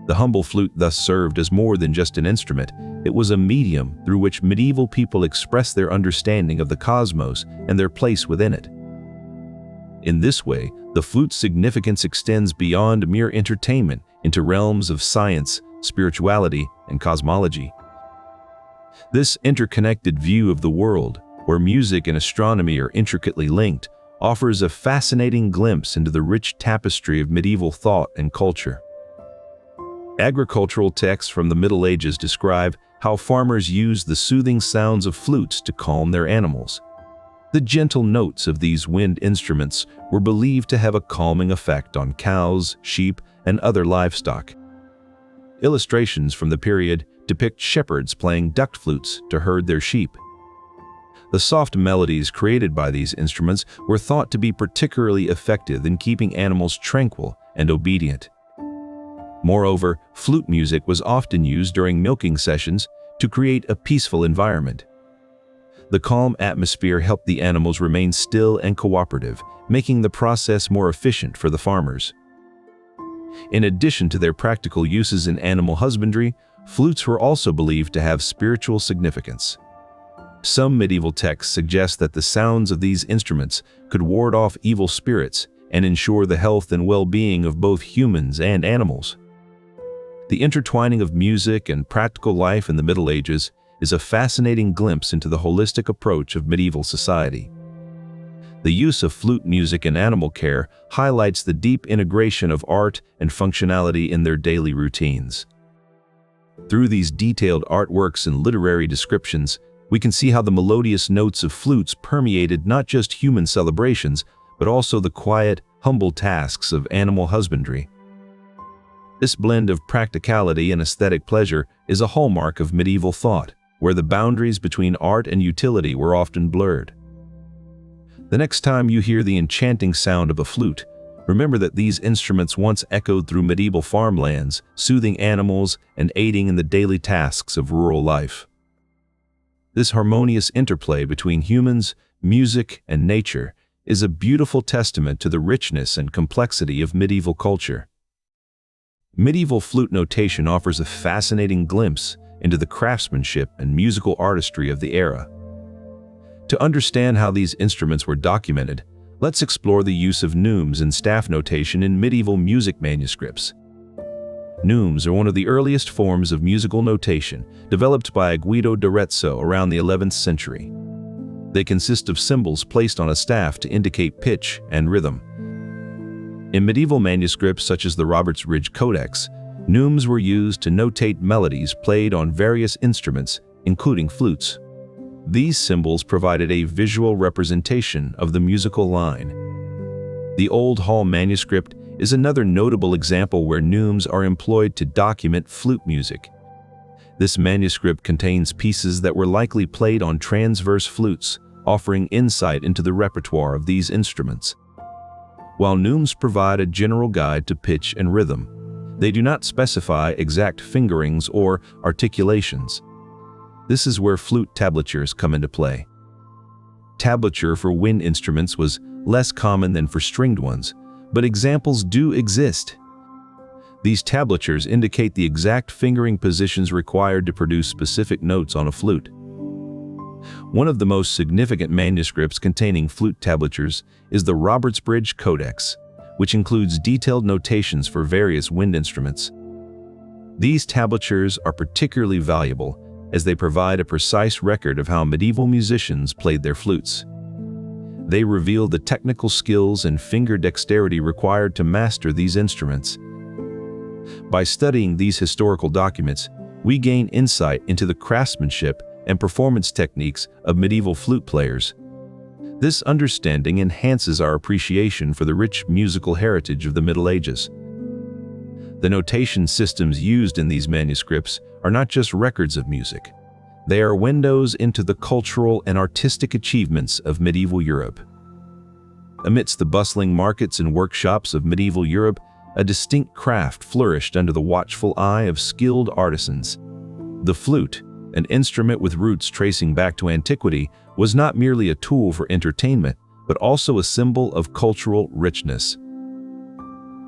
Speaker 1: The humble flute thus served as more than just an instrument. It was a medium through which medieval people expressed their understanding of the cosmos and their place within it. In this way, the flute's significance extends beyond mere entertainment into realms of science, spirituality, and cosmology. This interconnected view of the world, where music and astronomy are intricately linked, offers a fascinating glimpse into the rich tapestry of medieval thought and culture. Agricultural texts from the Middle Ages describe how farmers used the soothing sounds of flutes to calm their animals. The gentle notes of these wind instruments were believed to have a calming effect on cows, sheep, and other livestock. Illustrations from the period depict shepherds playing duct flutes to herd their sheep. The soft melodies created by these instruments were thought to be particularly effective in keeping animals tranquil and obedient. Moreover, flute music was often used during milking sessions to create a peaceful environment. The calm atmosphere helped the animals remain still and cooperative, making the process more efficient for the farmers. In addition to their practical uses in animal husbandry, flutes were also believed to have spiritual significance. Some medieval texts suggest that the sounds of these instruments could ward off evil spirits and ensure the health and well-being of both humans and animals. The intertwining of music and practical life in the Middle Ages is a fascinating glimpse into the holistic approach of medieval society. The use of flute music in animal care highlights the deep integration of art and functionality in their daily routines. Through these detailed artworks and literary descriptions, we can see how the melodious notes of flutes permeated not just human celebrations, but also the quiet, humble tasks of animal husbandry. This blend of practicality and aesthetic pleasure is a hallmark of medieval thought, where the boundaries between art and utility were often blurred. The next time you hear the enchanting sound of a flute, remember that these instruments once echoed through medieval farmlands, soothing animals and aiding in the daily tasks of rural life. This harmonious interplay between humans, music, and nature is a beautiful testament to the richness and complexity of medieval culture. Medieval flute notation offers a fascinating glimpse into the craftsmanship and musical artistry of the era. To understand how these instruments were documented, let's explore the use of neumes and staff notation in medieval music manuscripts. Neumes are one of the earliest forms of musical notation, developed by Guido d'Arezzo around the 11th century. They consist of symbols placed on a staff to indicate pitch and rhythm. In medieval manuscripts such as the Roberts Ridge Codex, neumes were used to notate melodies played on various instruments, including flutes. These symbols provided a visual representation of the musical line. The Old Hall manuscript is another notable example where neumes are employed to document flute music. This manuscript contains pieces that were likely played on transverse flutes, offering insight into the repertoire of these instruments. While neumes provide a general guide to pitch and rhythm, they do not specify exact fingerings or articulations. This is where flute tablatures come into play. Tablature for wind instruments was less common than for stringed ones, but examples do exist. These tablatures indicate the exact fingering positions required to produce specific notes on a flute. One of the most significant manuscripts containing flute tablatures is the Roberts Ridge Codex, which includes detailed notations for various wind instruments. These tablatures are particularly valuable as they provide a precise record of how medieval musicians played their flutes. They reveal the technical skills and finger dexterity required to master these instruments. By studying these historical documents, we gain insight into the craftsmanship and performance techniques of medieval flute players. This understanding enhances our appreciation for the rich musical heritage of the Middle Ages. The notation systems used in these manuscripts are not just records of music. They are windows into the cultural and artistic achievements of medieval Europe. Amidst the bustling markets and workshops of medieval Europe, a distinct craft flourished under the watchful eye of skilled artisans. The flute, an instrument with roots tracing back to antiquity, was not merely a tool for entertainment, but also a symbol of cultural richness.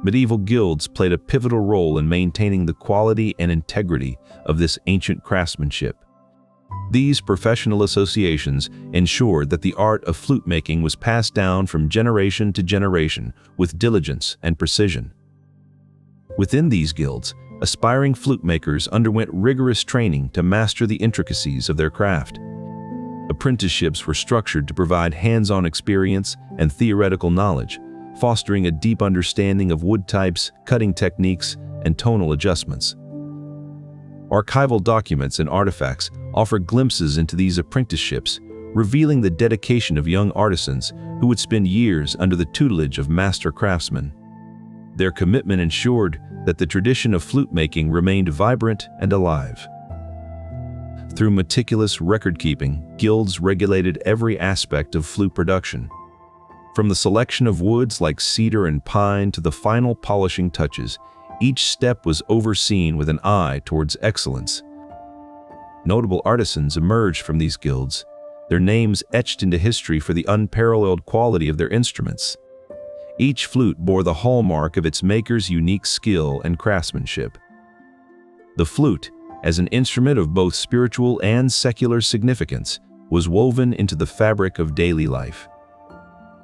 Speaker 1: Medieval guilds played a pivotal role in maintaining the quality and integrity of this ancient craftsmanship. These professional associations ensured that the art of flute making was passed down from generation to generation with diligence and precision. Within these guilds, aspiring flute makers underwent rigorous training to master the intricacies of their craft. Apprenticeships were structured to provide hands-on experience and theoretical knowledge, fostering a deep understanding of wood types, cutting techniques, and tonal adjustments. Archival documents and artifacts offer glimpses into these apprenticeships, revealing the dedication of young artisans who would spend years under the tutelage of master craftsmen. Their commitment ensured that the tradition of flute making remained vibrant and alive. Through meticulous record-keeping, guilds regulated every aspect of flute production. From the selection of woods like cedar and pine to the final polishing touches, each step was overseen with an eye towards excellence. Notable artisans emerged from these guilds, their names etched into history for the unparalleled quality of their instruments. Each flute bore the hallmark of its maker's unique skill and craftsmanship. The flute, as an instrument of both spiritual and secular significance, was woven into the fabric of daily life.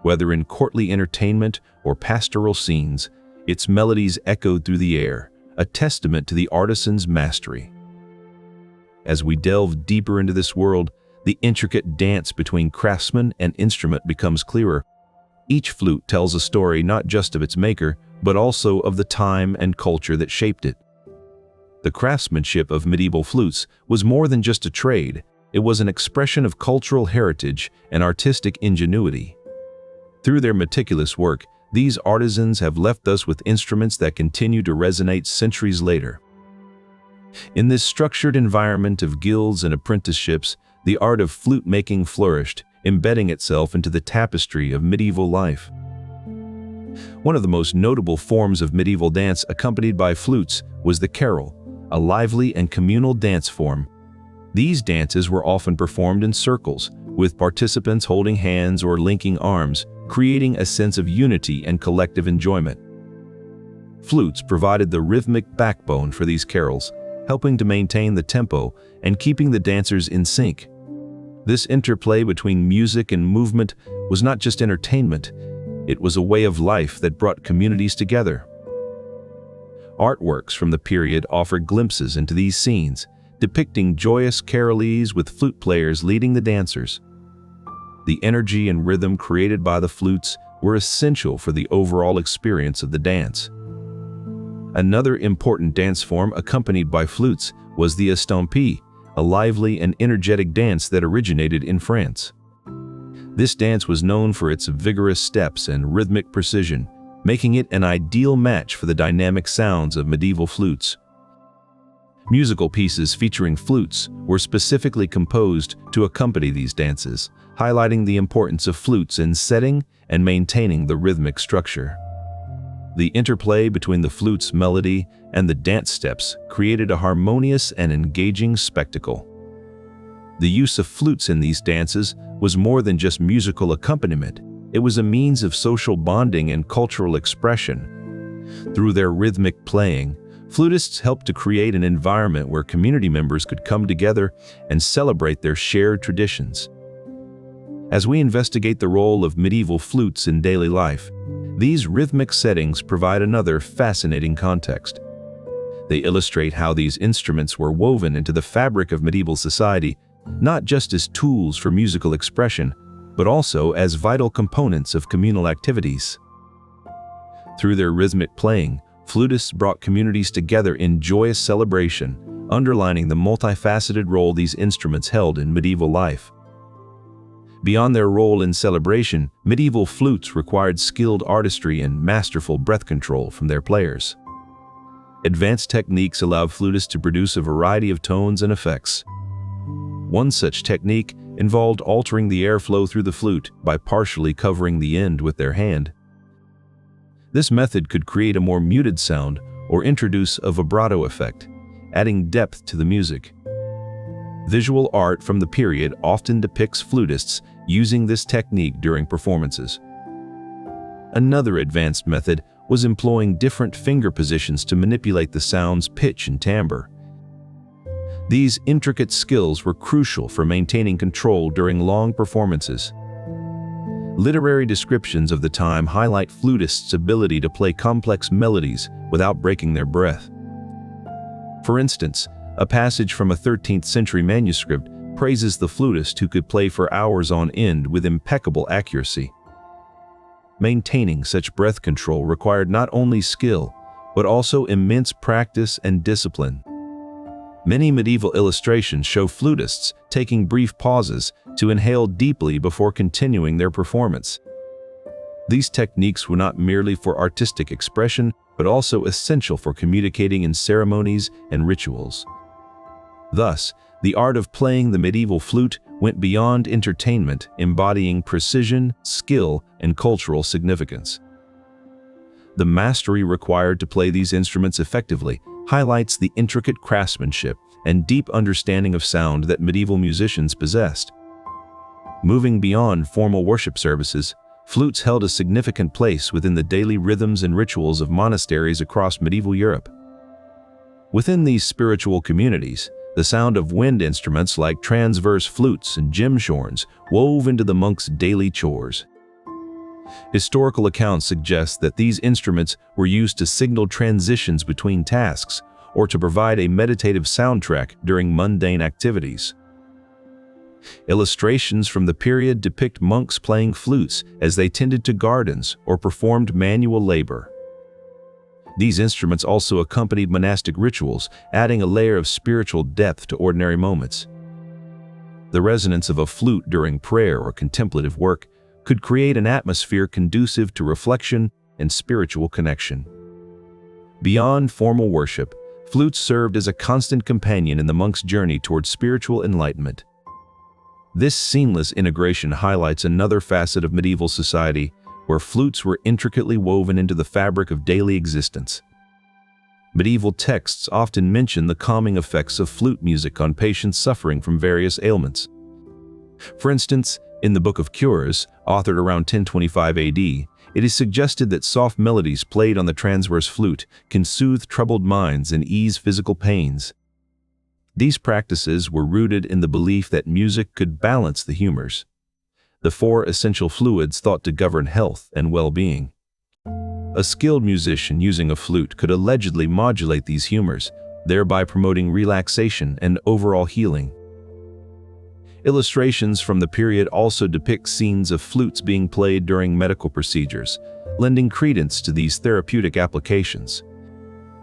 Speaker 1: Whether in courtly entertainment or pastoral scenes, its melodies echoed through the air, a testament to the artisan's mastery. As we delve deeper into this world, the intricate dance between craftsman and instrument becomes clearer. Each flute tells a story not just of its maker, but also of the time and culture that shaped it. The craftsmanship of medieval flutes was more than just a trade. It was an expression of cultural heritage and artistic ingenuity. Through their meticulous work, these artisans have left us with instruments that continue to resonate centuries later. In this structured environment of guilds and apprenticeships, the art of flute making flourished, embedding itself into the tapestry of medieval life. One of the most notable forms of medieval dance accompanied by flutes was the carol, a lively and communal dance form. These dances were often performed in circles, with participants holding hands or linking arms, creating a sense of unity and collective enjoyment. Flutes provided the rhythmic backbone for these carols, helping to maintain the tempo and keeping the dancers in sync. This interplay between music and movement was not just entertainment, it was a way of life that brought communities together. Artworks from the period offer glimpses into these scenes, depicting joyous carolese with flute players leading the dancers. The energy and rhythm created by the flutes were essential for the overall experience of the dance. Another important dance form accompanied by flutes was the estampie, a lively and energetic dance that originated in France. This dance was known for its vigorous steps and rhythmic precision, making it an ideal match for the dynamic sounds of medieval flutes. Musical pieces featuring flutes were specifically composed to accompany these dances, highlighting the importance of flutes in setting and maintaining the rhythmic structure. The interplay between the flute's melody and the dance steps created a harmonious and engaging spectacle. The use of flutes in these dances was more than just musical accompaniment. It was a means of social bonding and cultural expression. Through their rhythmic playing, flutists helped to create an environment where community members could come together and celebrate their shared traditions. As we investigate the role of medieval flutes in daily life, these rhythmic settings provide another fascinating context. They illustrate how these instruments were woven into the fabric of medieval society, not just as tools for musical expression, but also as vital components of communal activities. Through their rhythmic playing, flutists brought communities together in joyous celebration, underlining the multifaceted role these instruments held in medieval life. Beyond their role in celebration, medieval flutes required skilled artistry and masterful breath control from their players. Advanced techniques allowed flutists to produce a variety of tones and effects. One such technique involved altering the airflow through the flute by partially covering the end with their hand. This method could create a more muted sound or introduce a vibrato effect, adding depth to the music. Visual art from the period often depicts flutists using this technique during performances. Another advanced method was employing different finger positions to manipulate the sound's pitch and timbre. These intricate skills were crucial for maintaining control during long performances. Literary descriptions of the time highlight flutists' ability to play complex melodies without breaking their breath. For instance, a passage from a 13th century manuscript praises the flutist who could play for hours on end with impeccable accuracy. Maintaining such breath control required not only skill, but also immense practice and discipline. Many medieval illustrations show flutists taking brief pauses to inhale deeply before continuing their performance. These techniques were not merely for artistic expression, but also essential for communicating in ceremonies and rituals. Thus, the art of playing the medieval flute went beyond entertainment, embodying precision, skill, and cultural significance. The mastery required to play these instruments effectively highlights the intricate craftsmanship and deep understanding of sound that medieval musicians possessed. Moving beyond formal worship services, flutes held a significant place within the daily rhythms and rituals of monasteries across medieval Europe. Within these spiritual communities, the sound of wind instruments like transverse flutes and gemshorns wove into the monks' daily chores. Historical accounts suggest that these instruments were used to signal transitions between tasks or to provide a meditative soundtrack during mundane activities. Illustrations from the period depict monks playing flutes as they tended to gardens or performed manual labor. These instruments also accompanied monastic rituals, adding a layer of spiritual depth to ordinary moments. The resonance of a flute during prayer or contemplative work could create an atmosphere conducive to reflection and spiritual connection. Beyond formal worship, flutes served as a constant companion in the monk's journey toward spiritual enlightenment. This seamless integration highlights another facet of medieval society, where flutes were intricately woven into the fabric of daily existence. Medieval texts often mention the calming effects of flute music on patients suffering from various ailments. For instance, in the Book of Cures, authored around 1025 AD, it is suggested that soft melodies played on the transverse flute can soothe troubled minds and ease physical pains. These practices were rooted in the belief that music could balance the humors, the four essential fluids thought to govern health and well-being. A skilled musician using a flute could allegedly modulate these humors, thereby promoting relaxation and overall healing. Illustrations from the period also depict scenes of flutes being played during medical procedures, lending credence to these therapeutic applications.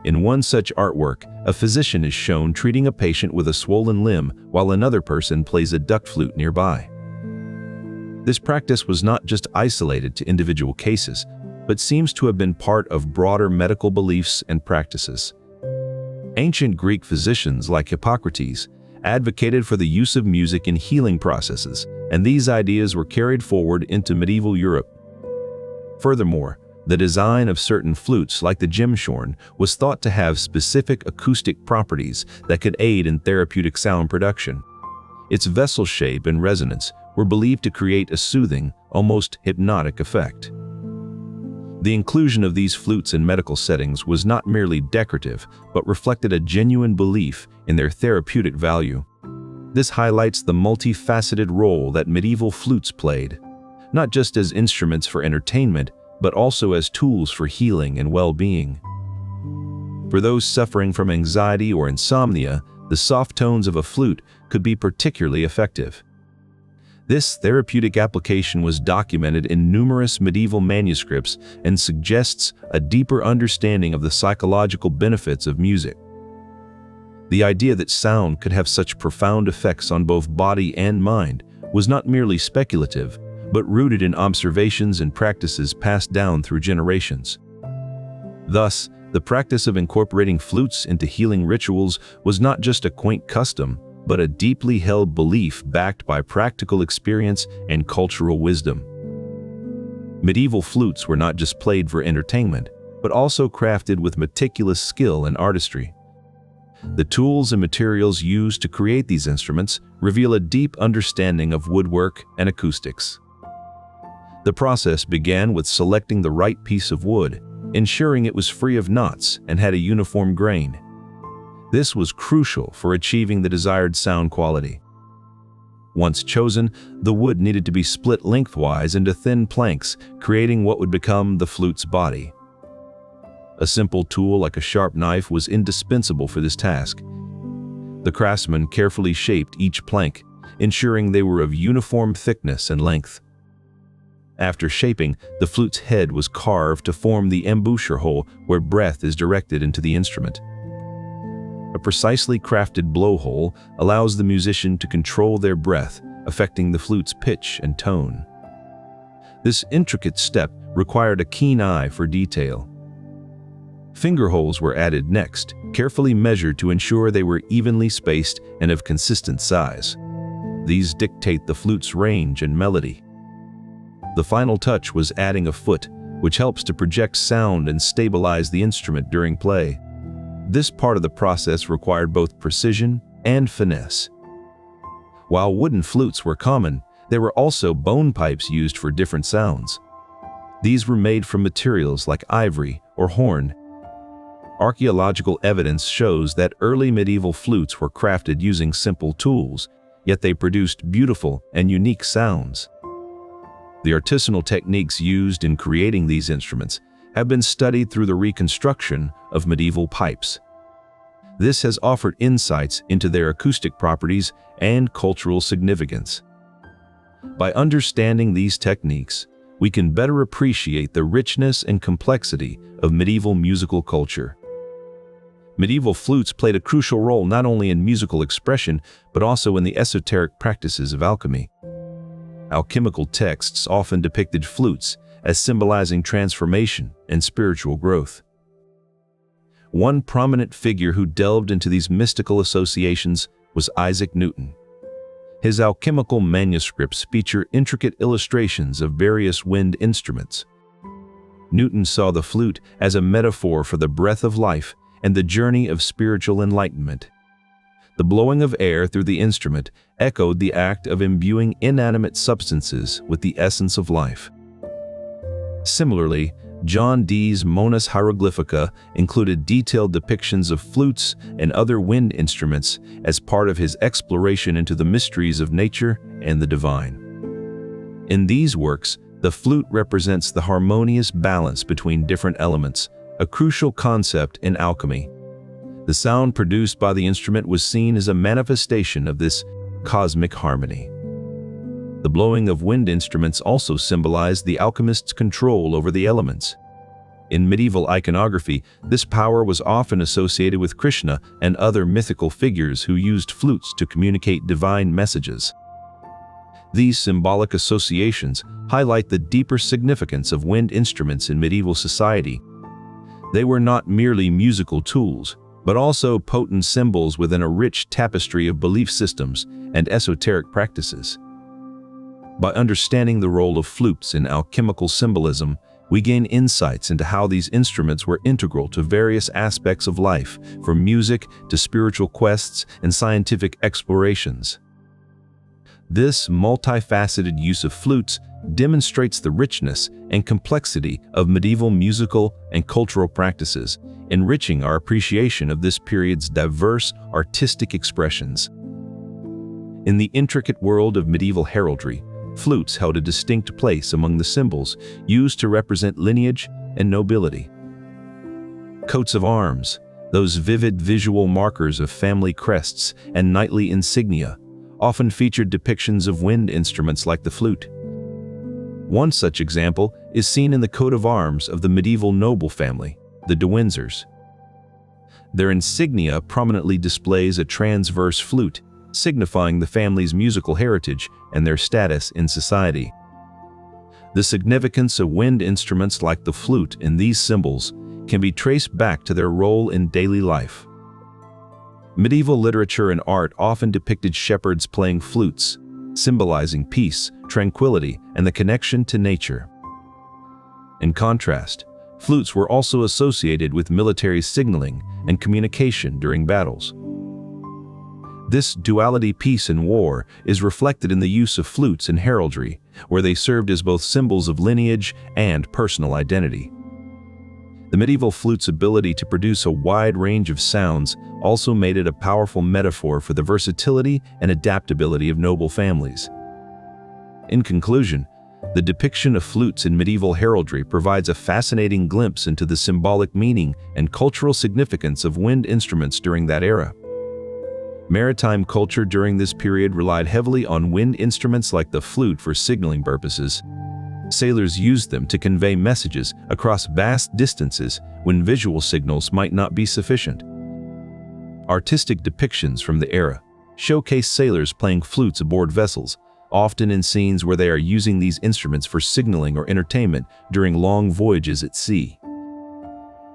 Speaker 1: In one such artwork, a physician is shown treating a patient with a swollen limb while another person plays a duck flute nearby. This practice was not just isolated to individual cases, but seems to have been part of broader medical beliefs and practices. Ancient Greek physicians like Hippocrates advocated for the use of music in healing processes, and these ideas were carried forward into medieval Europe. Furthermore, the design of certain flutes, like the Gemshorn, was thought to have specific acoustic properties that could aid in therapeutic sound production. Its vessel shape and resonance were believed to create a soothing, almost hypnotic effect. The inclusion of these flutes in medical settings was not merely decorative, but reflected a genuine belief in their therapeutic value. This highlights the multifaceted role that medieval flutes played, not just as instruments for entertainment, but also as tools for healing and well-being. For those suffering from anxiety or insomnia, the soft tones of a flute could be particularly effective. This therapeutic application was documented in numerous medieval manuscripts and suggests a deeper understanding of the psychological benefits of music. The idea that sound could have such profound effects on both body and mind was not merely speculative, but rooted in observations and practices passed down through generations. Thus, the practice of incorporating flutes into healing rituals was not just a quaint custom, but a deeply held belief backed by practical experience and cultural wisdom. Medieval flutes were not just played for entertainment, but also crafted with meticulous skill and artistry. The tools and materials used to create these instruments reveal a deep understanding of woodwork and acoustics. The process began with selecting the right piece of wood, ensuring it was free of knots and had a uniform grain. This was crucial for achieving the desired sound quality. Once chosen, the wood needed to be split lengthwise into thin planks, creating what would become the flute's body. A simple tool like a sharp knife was indispensable for this task. The craftsman carefully shaped each plank, ensuring they were of uniform thickness and length. After shaping, the flute's head was carved to form the embouchure hole where breath is directed into the instrument. A precisely crafted blowhole allows the musician to control their breath, affecting the flute's pitch and tone. This intricate step required a keen eye for detail. Finger holes were added next, carefully measured to ensure they were evenly spaced and of consistent size. These dictate the flute's range and melody. The final touch was adding a foot, which helps to project sound and stabilize the instrument during play. This part of the process required both precision and finesse. While wooden flutes were common, there were also bone pipes used for different sounds. These were made from materials like ivory or horn. Archaeological evidence shows that early medieval flutes were crafted using simple tools, yet they produced beautiful and unique sounds. The artisanal techniques used in creating these instruments have been studied through the reconstruction of medieval pipes. This has offered insights into their acoustic properties and cultural significance. By understanding these techniques, we can better appreciate the richness and complexity of medieval musical culture. Medieval flutes played a crucial role not only in musical expression, but also in the esoteric practices of alchemy. Alchemical texts often depicted flutes as symbolizing transformation and spiritual growth. One prominent figure who delved into these mystical associations was Isaac Newton. His alchemical manuscripts feature intricate illustrations of various wind instruments. Newton saw the flute as a metaphor for the breath of life and the journey of spiritual enlightenment. The blowing of air through the instrument echoed the act of imbuing inanimate substances with the essence of life. Similarly, John Dee's Monas Hieroglyphica included detailed depictions of flutes and other wind instruments as part of his exploration into the mysteries of nature and the divine. In these works, the flute represents the harmonious balance between different elements, a crucial concept in alchemy. The sound produced by the instrument was seen as a manifestation of this cosmic harmony. The blowing of wind instruments also symbolized the alchemist's control over the elements. In medieval iconography, this power was often associated with Krishna and other mythical figures who used flutes to communicate divine messages. These symbolic associations highlight the deeper significance of wind instruments in medieval society. They were not merely musical tools, but also potent symbols within a rich tapestry of belief systems and esoteric practices. By understanding the role of flutes in alchemical symbolism, we gain insights into how these instruments were integral to various aspects of life, from music to spiritual quests and scientific explorations. This multifaceted use of flutes demonstrates the richness and complexity of medieval musical and cultural practices, enriching our appreciation of this period's diverse artistic expressions. In the intricate world of medieval heraldry, flutes held a distinct place among the symbols used to represent lineage and nobility. Coats of arms, those vivid visual markers of family crests and knightly insignia, often featured depictions of wind instruments like the flute. One such example is seen in the coat of arms of the medieval noble family, the De Windsors. Their insignia prominently displays a transverse flute, signifying the family's musical heritage and their status in society. The significance of wind instruments like the flute in these symbols can be traced back to their role in daily life. Medieval literature and art often depicted shepherds playing flutes, symbolizing peace, tranquility, and the connection to nature. In contrast, flutes were also associated with military signaling and communication during battles. This duality, peace and war, is reflected in the use of flutes in heraldry, where they served as both symbols of lineage and personal identity. The medieval flute's ability to produce a wide range of sounds also made it a powerful metaphor for the versatility and adaptability of noble families. In conclusion, the depiction of flutes in medieval heraldry provides a fascinating glimpse into the symbolic meaning and cultural significance of wind instruments during that era. Maritime culture during this period relied heavily on wind instruments like the flute for signaling purposes. Sailors used them to convey messages across vast distances when visual signals might not be sufficient. Artistic depictions from the era showcase sailors playing flutes aboard vessels, often in scenes where they are using these instruments for signaling or entertainment during long voyages at sea.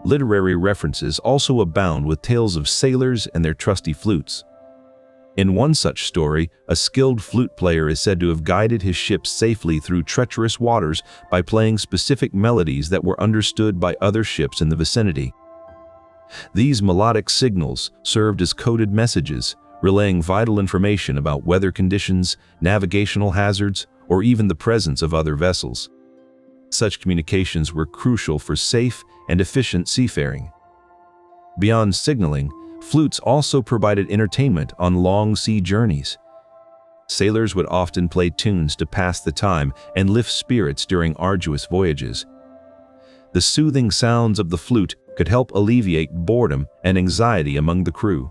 Speaker 1: Literary references also abound with tales of sailors and their trusty flutes. In one such story, a skilled flute player is said to have guided his ship safely through treacherous waters by playing specific melodies that were understood by other ships in the vicinity. These melodic signals served as coded messages, relaying vital information about weather conditions, navigational hazards, or even the presence of other vessels. Such communications were crucial for safe and efficient seafaring. Beyond signaling, flutes also provided entertainment on long sea journeys. Sailors would often play tunes to pass the time and lift spirits during arduous voyages. The soothing sounds of the flute could help alleviate boredom and anxiety among the crew.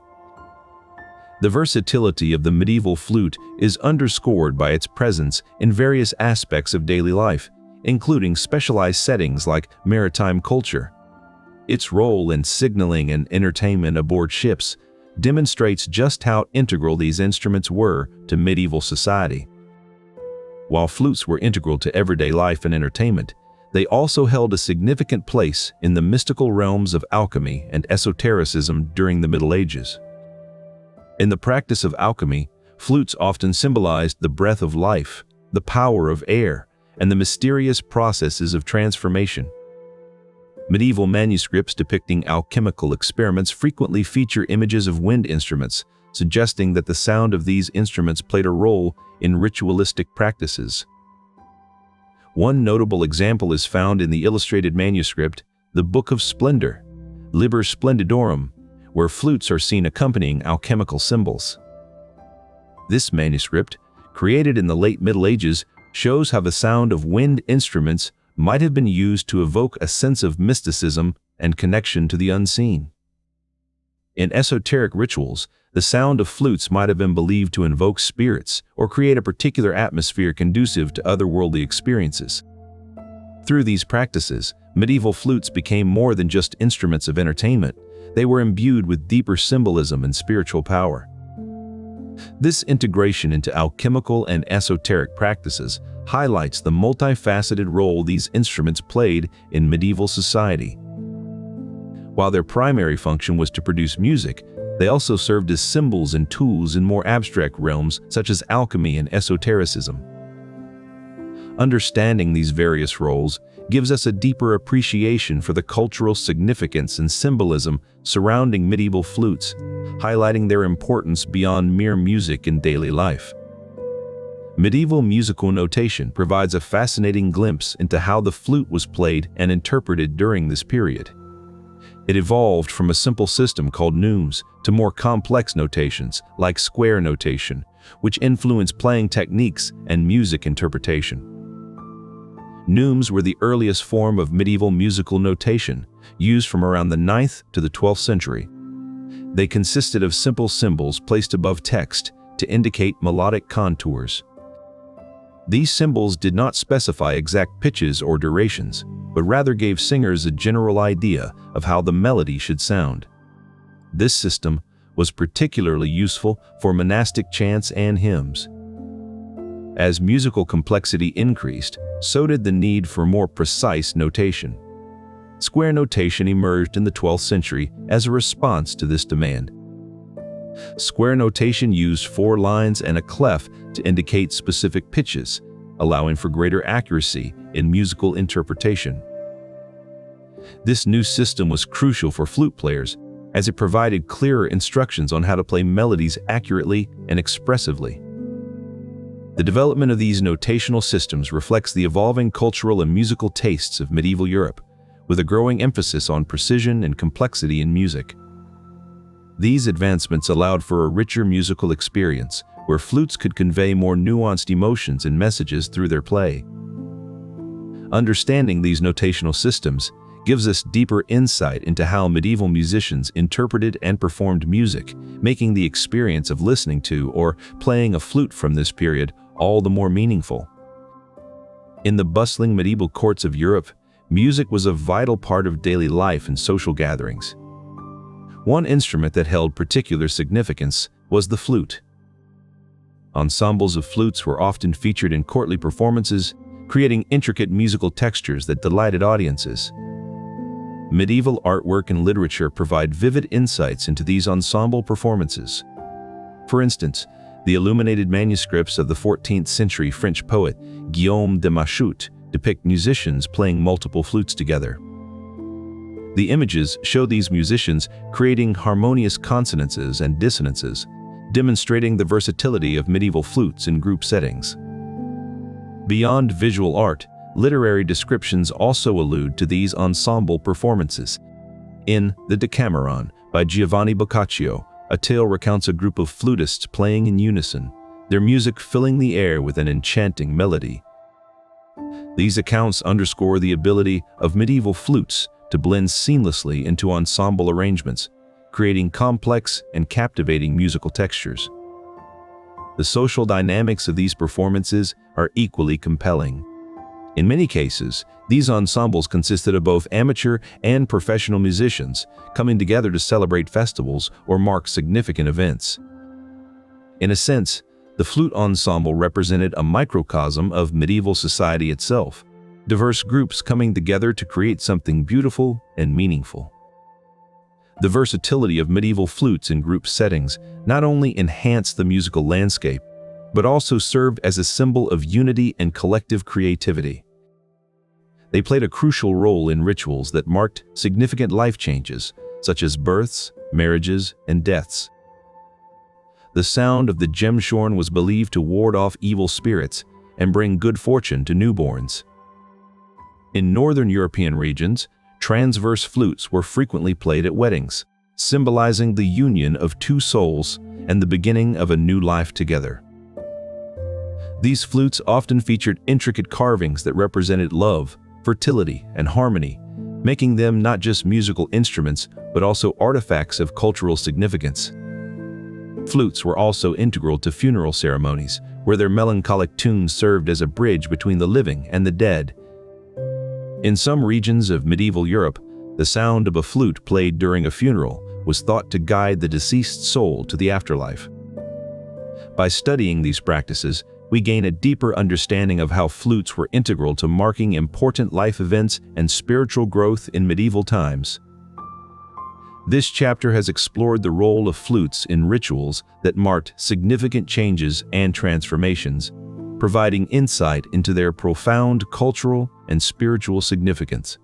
Speaker 1: The versatility of the medieval flute is underscored by its presence in various aspects of daily life, including specialized settings like maritime culture. Its role in signaling and entertainment aboard ships demonstrates just how integral these instruments were to medieval society. While flutes were integral to everyday life and entertainment, they also held a significant place in the mystical realms of alchemy and esotericism during the Middle Ages. In the practice of alchemy, flutes often symbolized the breath of life, the power of air, and the mysterious processes of transformation. Medieval manuscripts depicting alchemical experiments frequently feature images of wind instruments, suggesting that the sound of these instruments played a role in ritualistic practices. One notable example is found in the illustrated manuscript, the Book of Splendor, Liber Splendidorum, where flutes are seen accompanying alchemical symbols. This manuscript, created in the late Middle Ages, shows how the sound of wind instruments might have been used to evoke a sense of mysticism and connection to the unseen. In esoteric rituals, the sound of flutes might have been believed to invoke spirits or create a particular atmosphere conducive to otherworldly experiences. Through these practices, medieval flutes became more than just instruments of entertainment. They were imbued with deeper symbolism and spiritual power. This integration into alchemical and esoteric practices highlights the multifaceted role these instruments played in medieval society. While their primary function was to produce music, they also served as symbols and tools in more abstract realms such as alchemy and esotericism. Understanding these various roles gives us a deeper appreciation for the cultural significance and symbolism surrounding medieval flutes, highlighting their importance beyond mere music in daily life. Medieval musical notation provides a fascinating glimpse into how the flute was played and interpreted during this period. It evolved from a simple system called neumes to more complex notations like square notation, which influenced playing techniques and music interpretation. Neumes were the earliest form of medieval musical notation, used from around the 9th to the 12th century. They consisted of simple symbols placed above text to indicate melodic contours. These symbols did not specify exact pitches or durations, but rather gave singers a general idea of how the melody should sound. This system was particularly useful for monastic chants and hymns. As musical complexity increased, so did the need for more precise notation. Square notation emerged in the 12th century as a response to this demand. Square notation used 4 lines and a clef to indicate specific pitches, allowing for greater accuracy in musical interpretation. This new system was crucial for flute players, as it provided clearer instructions on how to play melodies accurately and expressively. The development of these notational systems reflects the evolving cultural and musical tastes of medieval Europe, with a growing emphasis on precision and complexity in music. These advancements allowed for a richer musical experience, where flutes could convey more nuanced emotions and messages through their play. Understanding these notational systems gives us deeper insight into how medieval musicians interpreted and performed music, making the experience of listening to or playing a flute from this period all the more meaningful. In the bustling medieval courts of Europe, music was a vital part of daily life and social gatherings. One instrument that held particular significance was the flute. Ensembles of flutes were often featured in courtly performances, creating intricate musical textures that delighted audiences. Medieval artwork and literature provide vivid insights into these ensemble performances. For instance, the illuminated manuscripts of the 14th century French poet Guillaume de Machaut depict musicians playing multiple flutes together. The images show these musicians creating harmonious consonances and dissonances, demonstrating the versatility of medieval flutes in group settings. Beyond visual art, literary descriptions also allude to these ensemble performances. In The Decameron by Giovanni Boccaccio, a tale recounts a group of flutists playing in unison, their music filling the air with an enchanting melody. These accounts underscore the ability of medieval flutes to blend seamlessly into ensemble arrangements, creating complex and captivating musical textures. The social dynamics of these performances are equally compelling. In many cases, these ensembles consisted of both amateur and professional musicians coming together to celebrate festivals or mark significant events. In a sense, the flute ensemble represented a microcosm of medieval society itself, diverse groups coming together to create something beautiful and meaningful. The versatility of medieval flutes in group settings not only enhanced the musical landscape, but also served as a symbol of unity and collective creativity. They played a crucial role in rituals that marked significant life changes, such as births, marriages, and deaths. The sound of the Gemshorn was believed to ward off evil spirits and bring good fortune to newborns. In northern European regions, transverse flutes were frequently played at weddings, symbolizing the union of two souls and the beginning of a new life together. These flutes often featured intricate carvings that represented love, fertility, and harmony, making them not just musical instruments but also artifacts of cultural significance. Flutes were also integral to funeral ceremonies, where their melancholic tunes served as a bridge between the living and the dead. In some regions of medieval Europe, the sound of a flute played during a funeral was thought to guide the deceased soul to the afterlife. By studying these practices, we gain a deeper understanding of how flutes were integral to marking important life events and spiritual growth in medieval times. This chapter has explored the role of flutes in rituals that marked significant changes and transformations, providing insight into their profound cultural and spiritual significance.